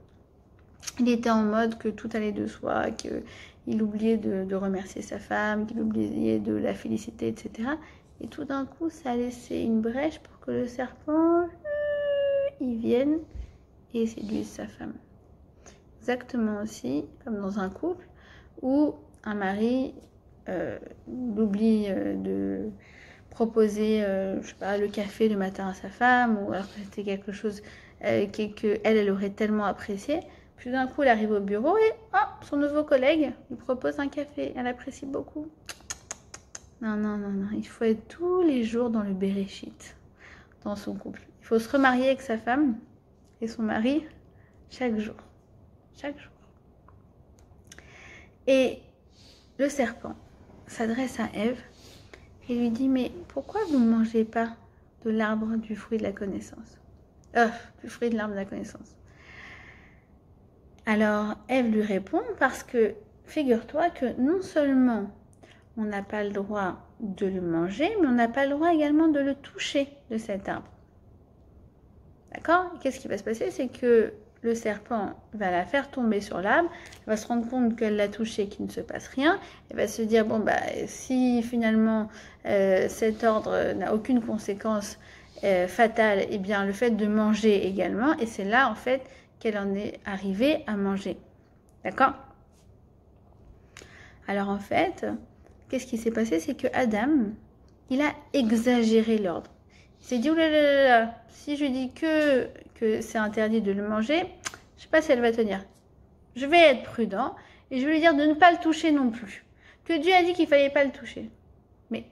Il était en mode que tout allait de soi, qu'il il oubliait de remercier sa femme, qu'il oubliait de la féliciter, etc. Et tout d'un coup, ça a laissé une brèche pour que le serpent, il vienne et séduise sa femme. Exactement aussi comme dans un couple où un mari oublie de proposer, je sais pas, le café le matin à sa femme, ou alors que c'était quelque chose qu'elle aurait tellement apprécié. Puis d'un coup, elle arrive au bureau et son nouveau collègue lui propose un café. Elle apprécie beaucoup. Non, non, non, non. Il faut être tous les jours dans le béréchit, dans son couple. Il faut se remarier avec sa femme et son mari chaque jour. Chaque jour. Et le serpent s'adresse à Ève et lui dit, mais pourquoi vous ne mangez pas de l'arbre du fruit de la connaissance? Du fruit de l'arbre de la connaissance. Alors, Ève lui répond, parce que figure-toi que non seulement on n'a pas le droit de le manger, mais on n'a pas le droit également de le toucher, de cet arbre. D'accord? Qu'est-ce qui va se passer? C'est que le serpent va la faire tomber sur l'arbre, elle va se rendre compte qu'elle l'a touché, qu'il ne se passe rien, elle va se dire, bon, bah, si finalement cet ordre n'a aucune conséquence fatale, eh bien le fait de manger également, et c'est là en fait qu'elle en est arrivée à manger. D'accord? Alors en fait, qu'est-ce qui s'est passé? C'est que Adam, il a exagéré l'ordre. Il s'est dit, oh là là là là, si je dis que c'est interdit de le manger, je ne sais pas si elle va tenir. Je vais être prudent et je vais lui dire de ne pas le toucher non plus. Que Dieu a dit qu'il ne fallait pas le toucher. Mais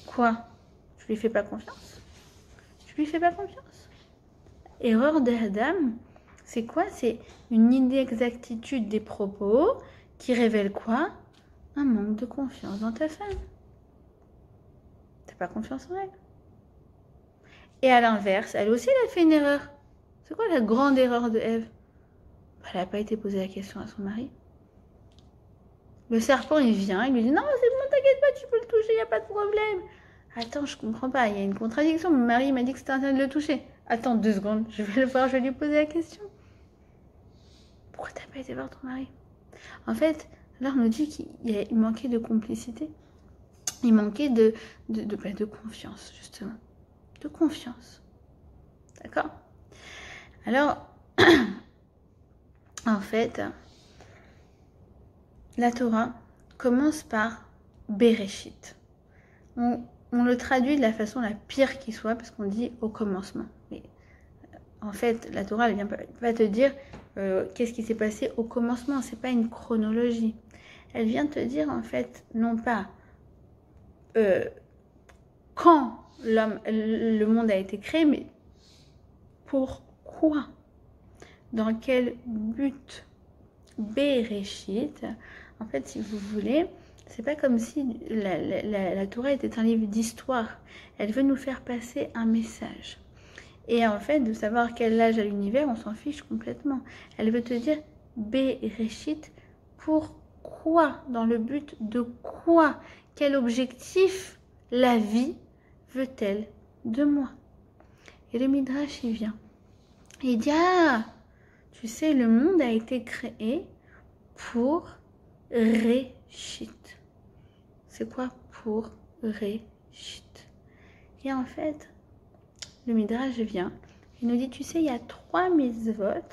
quoi? Je lui fais pas confiance? Je lui fais pas confiance? Erreur d'Adam, c'est quoi? C'est une inexactitude des propos qui révèle quoi? Un manque de confiance dans ta femme. T'as pas confiance en elle. Et à l'inverse, elle aussi, elle a fait une erreur. C'est quoi la grande erreur de Ève? Elle n'a pas été posé la question à son mari. Le serpent, il vient, il lui dit, non, c'est bon, t'inquiète pas, tu peux le toucher, il n'y a pas de problème. Attends, je comprends pas, il y a une contradiction. Mon mari m'a dit que c'était interdit de le toucher. Attends 2 secondes, je vais le voir, je vais lui poser la question. Pourquoi t'as pas été voir ton mari? En fait, là, on nous dit qu'il manquait de complicité. Il manquait de confiance, justement. De confiance. D'accord? Alors, en fait, la Torah commence par Bereshit. On le traduit de la façon la pire qui soit, parce qu'on dit au commencement. Mais en fait, la Torah, elle vient pas te dire qu'est-ce qui s'est passé au commencement. C'est pas une chronologie. Elle vient te dire, en fait, non pas quand le monde a été créé, mais pourquoi? Dans quel but? Bereshit, en fait, si vous voulez, c'est pas comme si la Torah était un livre d'histoire. Elle veut nous faire passer un message. Et en fait, de savoir quel âge a l'univers, on s'en fiche complètement. Elle veut te dire Bereshit, pourquoi? Dans le but de quoi? Quel objectif la vie veut-elle de moi? Et le Midrash, il vient. Il dit, tu sais, le monde a été créé pour Réchit. C'est quoi pour Réchit? Et en fait, le Midrash vient, il nous dit, tu sais, il y a 3 mitzvot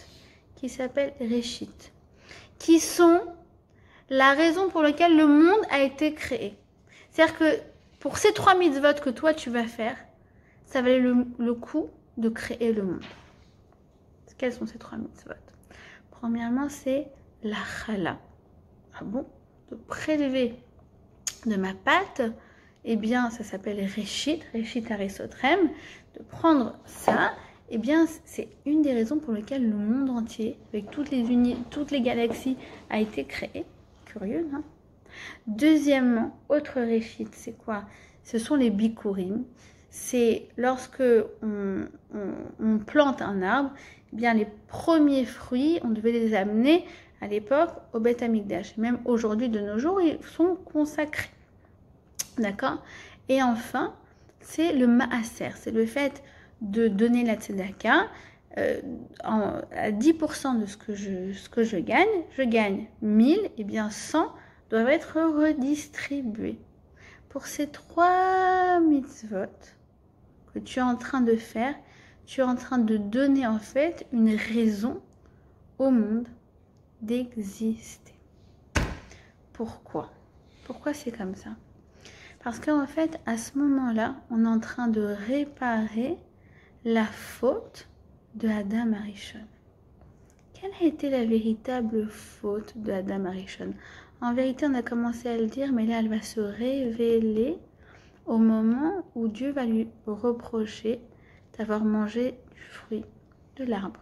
qui s'appellent Réchit, qui sont la raison pour laquelle le monde a été créé. C'est-à-dire que pour ces 3 mitzvot que toi tu vas faire, ça valait le coup de créer le monde. Quels sont ces 3 mitzvot? Premièrement, c'est la chala. Ah bon? De prélever de ma pâte, eh bien, ça s'appelle Réchit Arisotrem. De prendre ça, eh bien, c'est une des raisons pour lesquelles le monde entier, avec toutes les galaxies, a été créé. Curieux, hein? Deuxièmement, autre Réchit, c'est quoi? Ce sont les bikurim. C'est lorsque on plante un arbre, eh bien les premiers fruits, on devait les amener à l'époque au Beth Amikdash. Même aujourd'hui, de nos jours, ils sont consacrés. D'accord? Et enfin, c'est le maaser, c'est le fait de donner la tzedaka à 10% de ce que je gagne 1000, et bien 100 doivent être redistribués. Pour ces 3 mitzvot que tu es en train de faire, tu es en train de donner en fait une raison au monde d'exister. Pourquoi? Pourquoi c'est comme ça? Parce qu'en fait, à ce moment-là, on est en train de réparer la faute de Adam Arishon. Quelle a été la véritable faute de Adam Arishon? En vérité, on a commencé à le dire, mais là, elle va se révéler au moment où Dieu va lui reprocher d'avoir mangé du fruit de l'arbre.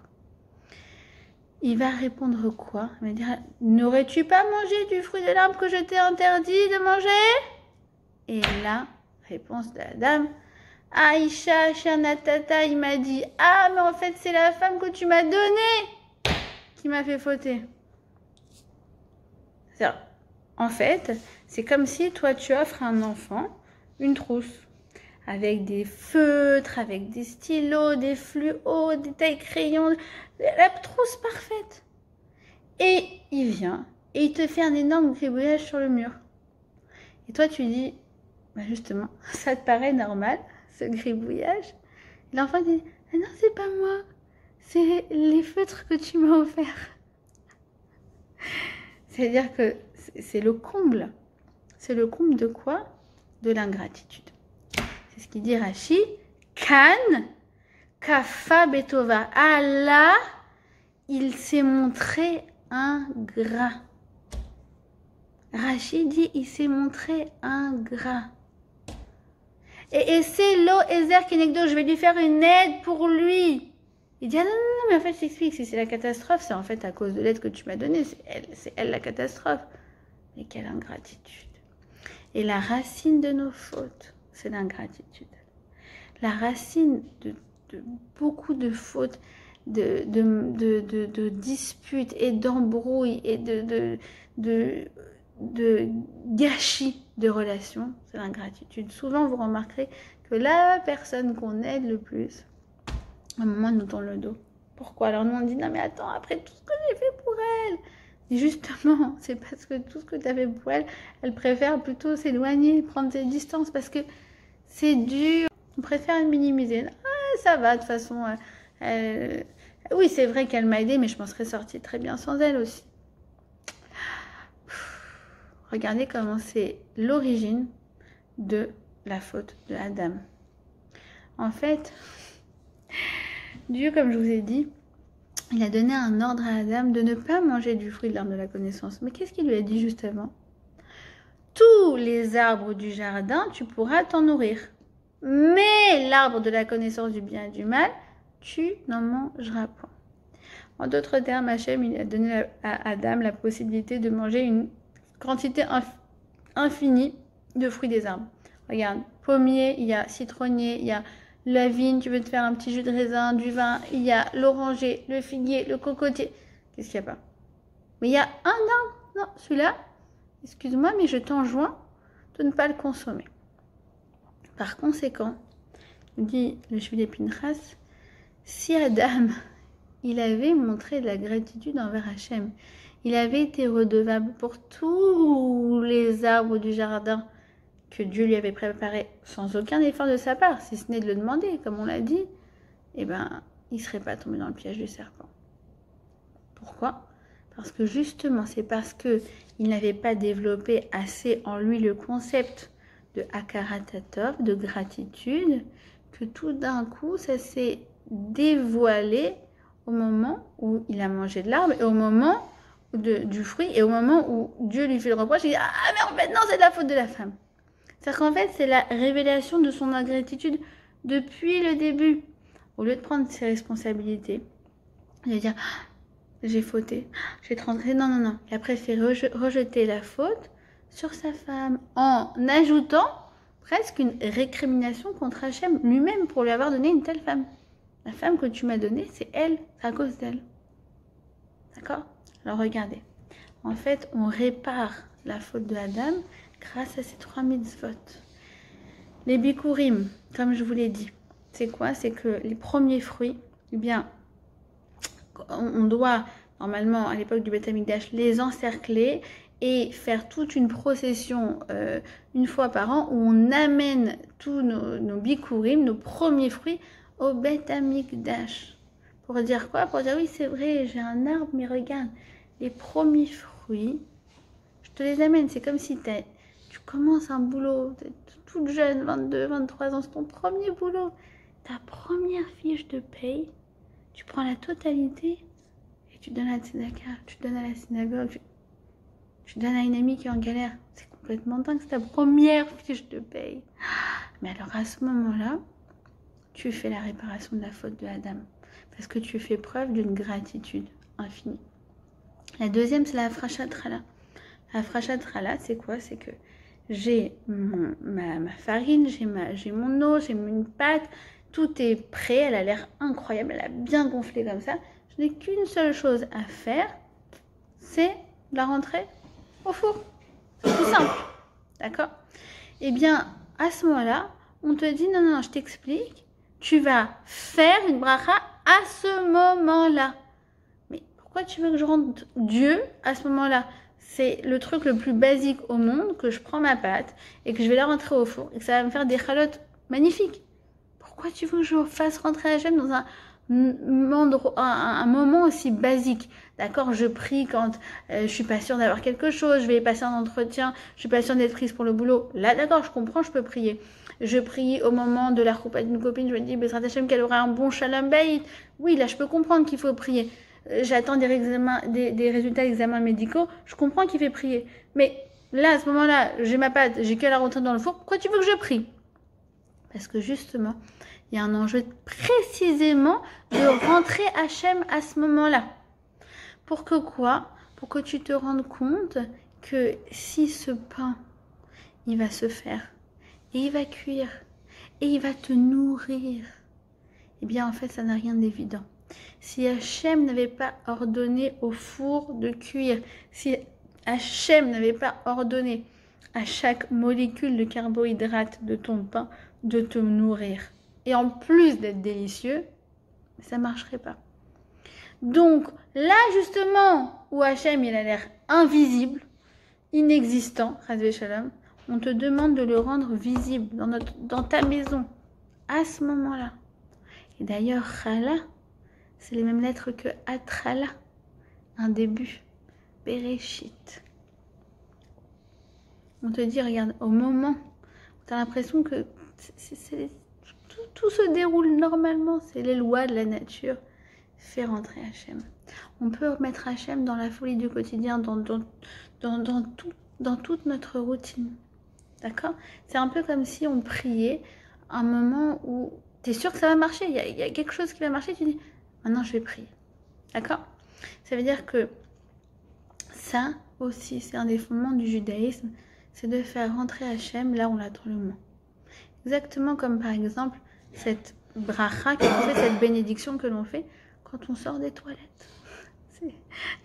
Il va répondre quoi? Il va dire, n'aurais-tu pas mangé du fruit de l'arbre que je t'ai interdit de manger? Et la réponse d'Adam, Aïcha, Shanatata, il m'a dit, ah, mais en fait, c'est la femme que tu m'as donnée qui m'a fait fauter. En fait, c'est comme si toi, tu offres à un enfant une trousse avec des feutres, avec des stylos, des fluos, des tailles-crayons, la trousse parfaite. Et il vient et il te fait un énorme gribouillage sur le mur. Et toi, tu dis, bah justement, ça te paraît normal, ce gribouillage? Et l'enfant dit, ah non, c'est pas moi, c'est les feutres que tu m'as offerts. C'est-à-dire que c'est le comble. C'est le comble de quoi? De l'ingratitude. C'est ce qu'il dit Rashi. Kan, kafa betova. Ah là, il s'est montré ingrat. Rashi dit, il s'est montré ingrat. Et c'est l'eau Ezer Kenegdo, je vais lui faire une aide pour lui. Il dit, ah non, mais en fait, je t'explique, si c'est la catastrophe, c'est en fait à cause de l'aide que tu m'as donnée, c'est elle la catastrophe. Mais quelle ingratitude. Et la racine de nos fautes, c'est l'ingratitude. La racine de beaucoup de fautes, de disputes et d'embrouilles et de gâchis de relations, c'est l'ingratitude. Souvent, vous remarquerez que la personne qu'on aide le plus, à un moment, nous tourne le dos. Pourquoi? Alors nous, on dit, non mais attends, après tout ce que j'ai fait pour elle. Et justement, c'est parce que tout ce que tu as fait pour elle, elle préfère plutôt s'éloigner, prendre ses distances, parce que c'est dur. On préfère minimiser. Ah, ça va, de toute façon. Oui, c'est vrai qu'elle m'a aidée, mais je m'en serais sortie très bien sans elle aussi. Regardez comment c'est l'origine de la faute de Adam. En fait, Dieu, comme je vous ai dit, il a donné un ordre à Adam de ne pas manger du fruit de l'arbre de la connaissance. Mais qu'est-ce qu'il lui a dit juste avant? Tous les arbres du jardin, tu pourras t'en nourrir. Mais l'arbre de la connaissance du bien et du mal, tu n'en mangeras pas. En d'autres termes, Hachem, il a donné à Adam la possibilité de manger une quantité infinie de fruits des arbres. Regarde, pommier, il y a citronnier, il y a la vigne, tu veux te faire un petit jus de raisin, du vin, il y a l'oranger, le figuier, le cocotier. Qu'est-ce qu'il n'y a pas? Mais il y a un arbre. Non, celui-là, excuse-moi, mais je t'enjoins de ne pas le consommer. Par conséquent, dit le Shvili Pinchas, si Adam, il avait montré de la gratitude envers Hachem, il avait été redevable pour tous les arbres du jardin que Dieu lui avait préparés sans aucun effort de sa part, si ce n'est de le demander, comme on l'a dit, eh ben, il ne serait pas tombé dans le piège du serpent. Pourquoi? Parce que justement, c'est parce qu'il n'avait pas développé assez en lui le concept de Hakaratatov, de gratitude, que tout d'un coup, ça s'est dévoilé au moment où il a mangé de l'arbre et au moment du fruit et au moment où Dieu lui fait le reproche, il dit « Ah, mais en fait, non, c'est de la faute de la femme. » C'est-à-dire qu'en fait, c'est la révélation de son ingratitude depuis le début. Au lieu de prendre ses responsabilités, il va dire « J'ai fauté, j'ai transgressé. » Non, non, non. Il a préféré rejeter la faute sur sa femme en ajoutant presque une récrimination contre Hachem lui-même pour lui avoir donné une telle femme. La femme que tu m'as donnée, c'est elle, c'est à cause d'elle. D'accord? Alors regardez. En fait, on répare la faute de Adam grâce à ces 3 mitzvot. Les bikurim, comme je vous l'ai dit, c'est quoi? C'est que les premiers fruits, eh bien, on doit, normalement, à l'époque du Beth Amikdash, les encercler et faire toute une procession une fois par an où on amène tous nos bikurim, nos premiers fruits, au Beth Amikdash. Pour dire quoi? Pour dire oui, c'est vrai, j'ai un arbre, mais regarde, les premiers fruits, je te les amène. C'est comme si tu commences un boulot, t'es toute jeune, 22, 23 ans, c'est ton premier boulot. Ta première fiche de paye, tu prends la totalité et tu donnes à la tzedaka, tu donnes à la synagogue, tu donnes à une amie qui est en galère. C'est complètement dingue, c'est ta première fiche de paye. Mais alors à ce moment-là, tu fais la réparation de la faute de Adam. Parce que tu fais preuve d'une gratitude infinie. La deuxième, c'est la Hafrashat Challah. La Hafrashat Challah, c'est quoi? C'est que j'ai ma farine, j'ai mon eau, j'ai une pâte, tout est prêt, elle a l'air incroyable, elle a bien gonflé comme ça. Je n'ai qu'une seule chose à faire, c'est la rentrer au four. C'est tout simple, d'accord? Eh bien, à ce moment-là, on te dit, non, je t'explique, tu vas faire une bracha à ce moment-là. Mais pourquoi tu veux que je rentre Dieu à ce moment-là? C'est le truc le plus basique au monde, que je prends ma pâte et que je vais la rentrer au four et que ça va me faire des chalotes magnifiques. Pourquoi tu veux que je fasse rentrer Hachem dans un moment aussi basique? D'accord, je prie quand je suis pas sûre d'avoir quelque chose, je vais passer un entretien, je suis pas sûre d'être prise pour le boulot. Là, d'accord, je comprends, je peux prier. Je prie au moment de la choupa d'une copine, je me dis, Bezrat Hachem, qu'elle aura un bon shalom bayit. Oui, là, je peux comprendre qu'il faut prier. J'attends des résultats d'examens médicaux, je comprends qu'il fait prier. Mais là, à ce moment-là, j'ai ma pâte, j'ai qu'à la rentrer dans le four, pourquoi tu veux que je prie? Parce que justement, il y a un enjeu précisément de rentrer Hachem à ce moment-là. Pour que quoi? Pour que tu te rendes compte que si ce pain, il va se faire, et il va cuire, et il va te nourrir, eh bien en fait ça n'a rien d'évident. Si Hachem n'avait pas ordonné au four de cuire, si Hachem n'avait pas ordonné à chaque molécule de carbohydrate de ton pain de te nourrir, et en plus d'être délicieux, ça ne marcherait pas. Donc là justement où Hachem il a l'air invisible, inexistant, Chazvé Shalom, on te demande de le rendre visible dans ta maison, à ce moment-là. Et d'ailleurs, Chala, c'est les mêmes lettres que Atrala, un début, Bereshit. On te dit, regarde, au moment où tu as l'impression que tout se déroule normalement, c'est les lois de la nature, fais rentrer Hachem. On peut remettre Hachem dans la folie du quotidien, dans toute notre routine. D'accord? C'est un peu comme si on priait un moment où tu es sûr que ça va marcher. Il y a quelque chose qui va marcher, tu dis, maintenant je vais prier. D'accord? Ça veut dire que ça aussi, c'est un des fondements du judaïsme, c'est de faire rentrer Hachem là où on l'attend le moins. Exactement comme par exemple cette bracha que l'on fait, cette bénédiction que l'on fait quand on sort des toilettes. Tu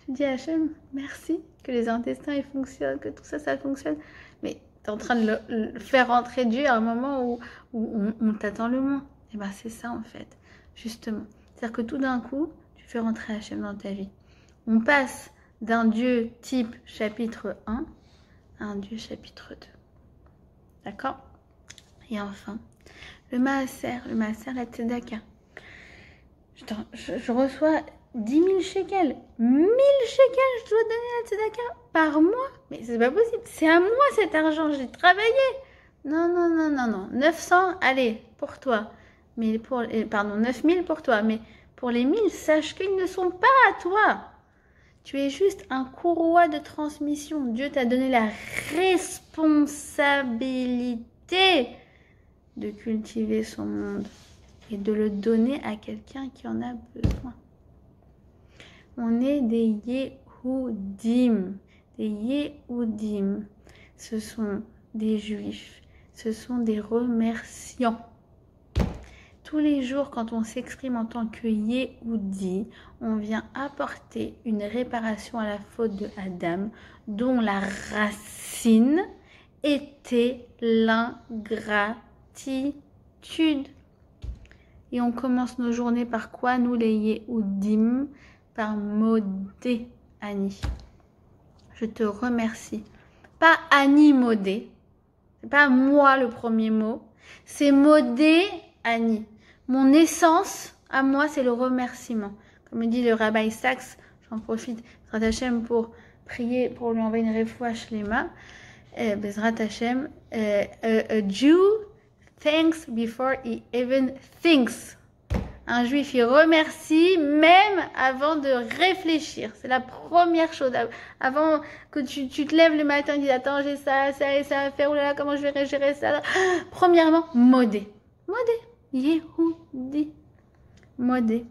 dis à Hachem, merci que les intestins ils fonctionnent, que tout ça fonctionne. Mais tu es en train de le faire rentrer Dieu à un moment où on t'attend le moins. Et bien c'est ça en fait, justement. C'est-à-dire que tout d'un coup, tu fais rentrer Hachem dans ta vie. On passe d'un Dieu type chapitre 1 à un Dieu chapitre 2. D'accord? Et enfin, le maaser, la tzedaka. Je reçois 10 000 shekels. 1000 shekels, je dois donner la tzedaka par mois. Mais c'est pas possible. C'est à moi cet argent. J'ai travaillé. Non. 900, allez, pour toi. Mais 9000 pour toi. Mais pour les 1000, sache qu'ils ne sont pas à toi. Tu es juste un courroie de transmission. Dieu t'a donné la responsabilité de cultiver son monde et de le donner à quelqu'un qui en a besoin. On est des Yehudim. Des Yehudim, ce sont des Juifs, ce sont des remerciants. Tous les jours, quand on s'exprime en tant que Yehudi, on vient apporter une réparation à la faute de Adam, dont la racine était l'ingratitude. Et on commence nos journées par quoi, nous les Yehudim? par Modé, Annie. Je te remercie. Pas Annie Modé. C'est pas moi le premier mot. C'est Modé, Annie. Mon essence à moi, c'est le remerciement. Comme dit le Rabbi Sachs, j'en profite, Bezrat Hashem, pour prier, pour lui envoyer une refoua shlema. Bezrat Hashem, a Jew thanks before he even thinks. Un juif, il remercie même avant de réfléchir. C'est la première chose. Avant que tu te lèves le matin et dis attends, j'ai ça, ça et ça à faire, oulala, comment je vais gérer ça. Premièrement, modé. Modé. Yehudi. Modé.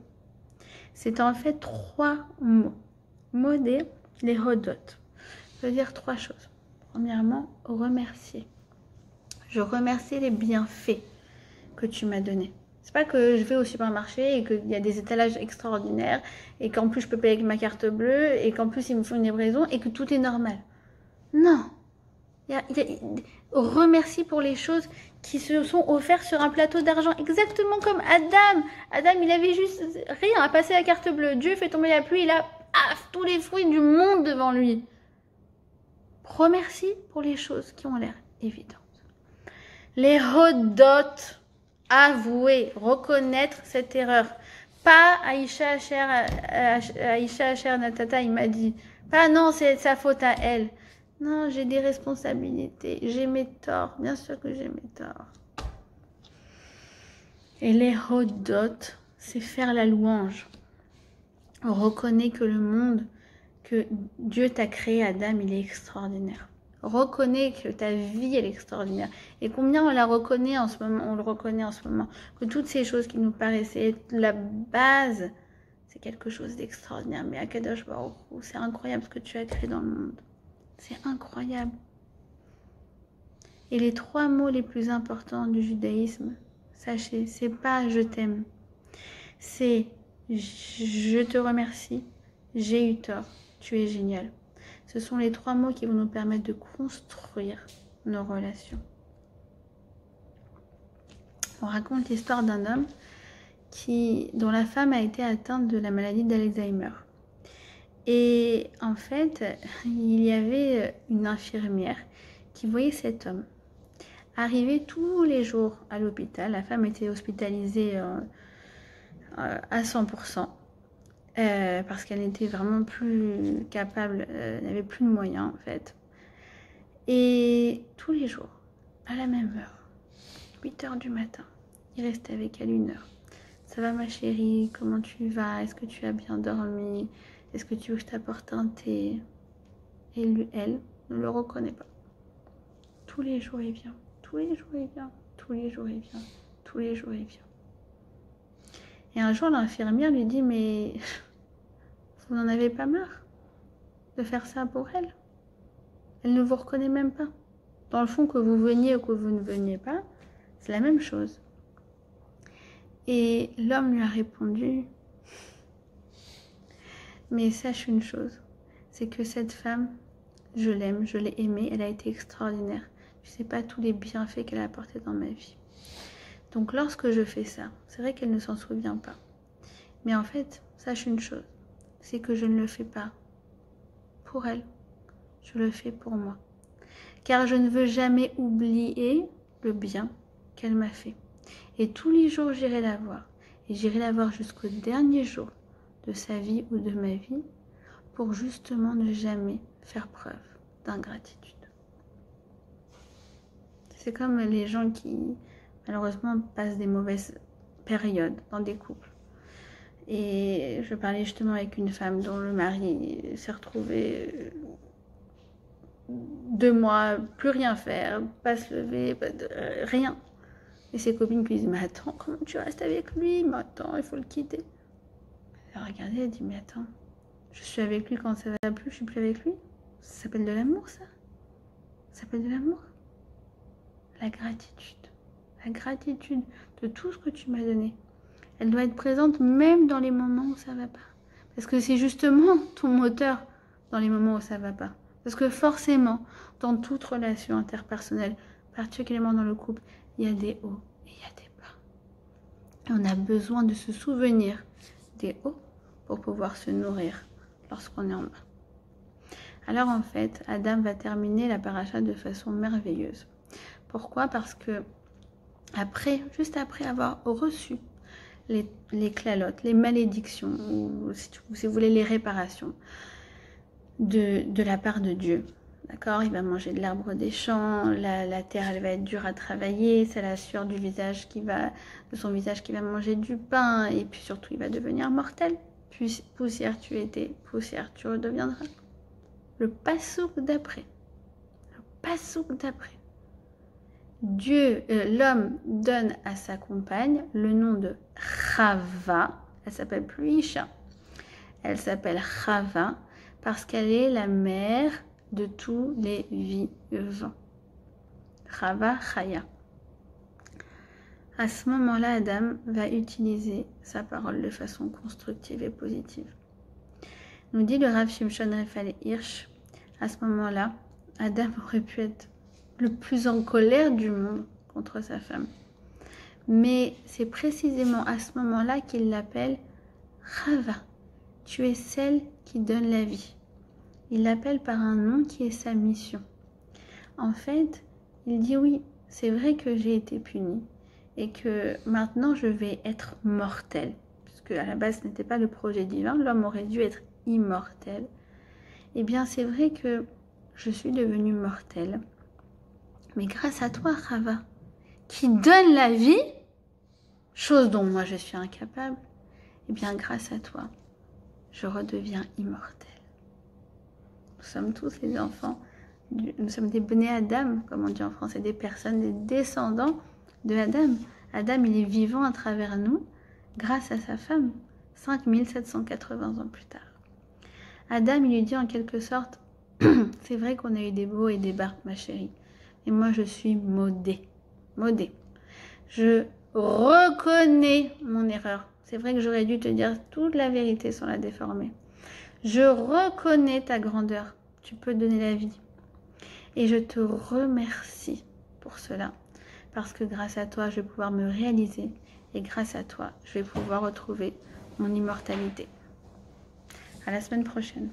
C'est en fait 3 mots. Modé, les hodot. Ça veut dire 3 choses. Premièrement, remercier. Je remercie les bienfaits que tu m'as donnés. C'est pas que je vais au supermarché et qu'il y a des étalages extraordinaires et qu'en plus je peux payer avec ma carte bleue et qu'en plus ils me font une livraison et que tout est normal. Non. Remercie pour les choses qui se sont offertes sur un plateau d'argent. Exactement comme Adam. Adam, il avait juste rien à passer la carte bleue. Dieu fait tomber la pluie, il a tous les fruits du monde devant lui. Remercie pour les choses qui ont l'air évidentes. Les hodot. Avouer, reconnaître cette erreur. Pas Aïcha Asher Natata, il m'a dit. Pas non, c'est sa faute à elle. Non, j'ai des responsabilités. J'ai mes torts. Bien sûr que j'ai mes torts. Et les hodot, c'est faire la louange. On reconnaît que le monde, que Dieu t'a créé, Adam, il est extraordinaire. Reconnais que ta vie elle est extraordinaire. Et combien on la reconnaît en ce moment, on le reconnaît en ce moment, que toutes ces choses qui nous paraissaient être la base, c'est quelque chose d'extraordinaire. Mais Akadosh Baruch Hu, c'est incroyable ce que tu as créé dans le monde. C'est incroyable. Et les 3 mots les plus importants du judaïsme, sachez, c'est pas je t'aime, c'est je te remercie, j'ai eu tort, tu es génial. Ce sont les 3 mots qui vont nous permettre de construire nos relations. On raconte l'histoire d'un homme dont la femme a été atteinte de la maladie d'Alzheimer. Et en fait, il y avait une infirmière qui voyait cet homme arriver tous les jours à l'hôpital. La femme était hospitalisée à 100%. Parce qu'elle n'était vraiment plus capable, elle n'avait plus de moyens en fait. Et tous les jours, à la même heure, 8h du matin, il restait avec elle 1 heure. Ça va ma chérie, comment tu vas? Est-ce que tu as bien dormi? Est-ce que tu veux que je t'apporte un thé? Et lui, elle ne le reconnaît pas. Tous les jours il vient, tous les jours il vient, tous les jours il vient, tous les jours il vient. Et un jour, l'infirmière lui dit, mais vous n'en avez pas marre de faire ça pour elle? Elle ne vous reconnaît même pas. Dans le fond, que vous veniez ou que vous ne veniez pas, c'est la même chose. Et l'homme lui a répondu, mais sache une chose, c'est que cette femme, je l'aime, je l'ai aimée, elle a été extraordinaire. Je ne sais pas tous les bienfaits qu'elle a apportés dans ma vie. Donc lorsque je fais ça, c'est vrai qu'elle ne s'en souvient pas. Mais en fait, sache une chose, c'est que je ne le fais pas pour elle, je le fais pour moi. Car je ne veux jamais oublier le bien qu'elle m'a fait. Et tous les jours, j'irai la voir. Et j'irai la voir jusqu'au dernier jour de sa vie ou de ma vie pour justement ne jamais faire preuve d'ingratitude. C'est comme les gens qui, malheureusement, passent des mauvaises périodes dans des couples. Et je parlais justement avec une femme dont le mari s'est retrouvé 2 mois, plus rien faire, pas se lever, rien. Et ses copines lui disent, mais attends, comment tu restes avec lui? Mais attends, il faut le quitter. Elle a regardé, elle dit, mais attends, je suis avec lui quand ça va plus, je suis plus avec lui. Ça s'appelle de l'amour, ça. Ça s'appelle de l'amour. La gratitude. La gratitude de tout ce que tu m'as donné. Elle doit être présente même dans les moments où ça va pas. Parce que c'est justement ton moteur dans les moments où ça va pas. Parce que forcément, dans toute relation interpersonnelle, particulièrement dans le couple, il y a des hauts et il y a des bas. Et on a besoin de se souvenir des hauts pour pouvoir se nourrir lorsqu'on est en bas. Alors en fait, Adam va terminer la paracha de façon merveilleuse. Pourquoi? Parce que juste après avoir reçu les clalotes, les malédictions, ou si vous voulez les réparations de la part de Dieu, d'accord, il va manger de l'arbre des champs, la terre elle va être dure à travailler, c'est la sueur de son visage qui va manger du pain, et puis surtout il va devenir mortel. Puis poussière tu étais, poussière tu redeviendras. Le passouk d'après. L'homme donne à sa compagne le nom de Chava. Elle s'appelle plus Isha. Elle s'appelle Chava parce qu'elle est la mère de tous les vivants. Chava, Chaya. À ce moment-là, Adam va utiliser sa parole de façon constructive et positive. Nous dit le Rav Shimshon Raphaël Hirsch, à ce moment-là, Adam aurait pu être le plus en colère du monde contre sa femme. Mais c'est précisément à ce moment-là qu'il l'appelle Chava. Tu es celle qui donne la vie. Il l'appelle par un nom qui est sa mission. En fait, il dit oui, c'est vrai que j'ai été puni et que maintenant je vais être mortel. Puisque à la base ce n'était pas le projet divin, l'homme aurait dû être immortel. Eh bien c'est vrai que je suis devenue mortelle. Mais grâce à toi, Chava, qui donne la vie, chose dont moi je suis incapable, eh bien grâce à toi, je redeviens immortelle. Nous sommes tous les enfants, nous sommes des Bnei Adam, comme on dit en français, des personnes, des descendants de Adam. Adam, il est vivant à travers nous, grâce à sa femme, 5780 ans plus tard. Adam, il lui dit en quelque sorte, c'est vrai qu'on a eu des beaux et des bas, ma chérie, et moi je suis maudée. Je reconnais mon erreur. C'est vrai que j'aurais dû te dire toute la vérité sans la déformer. Je reconnais ta grandeur. Tu peux donner la vie. Et je te remercie pour cela. Parce que grâce à toi, je vais pouvoir me réaliser. Et grâce à toi, je vais pouvoir retrouver mon immortalité. À la semaine prochaine.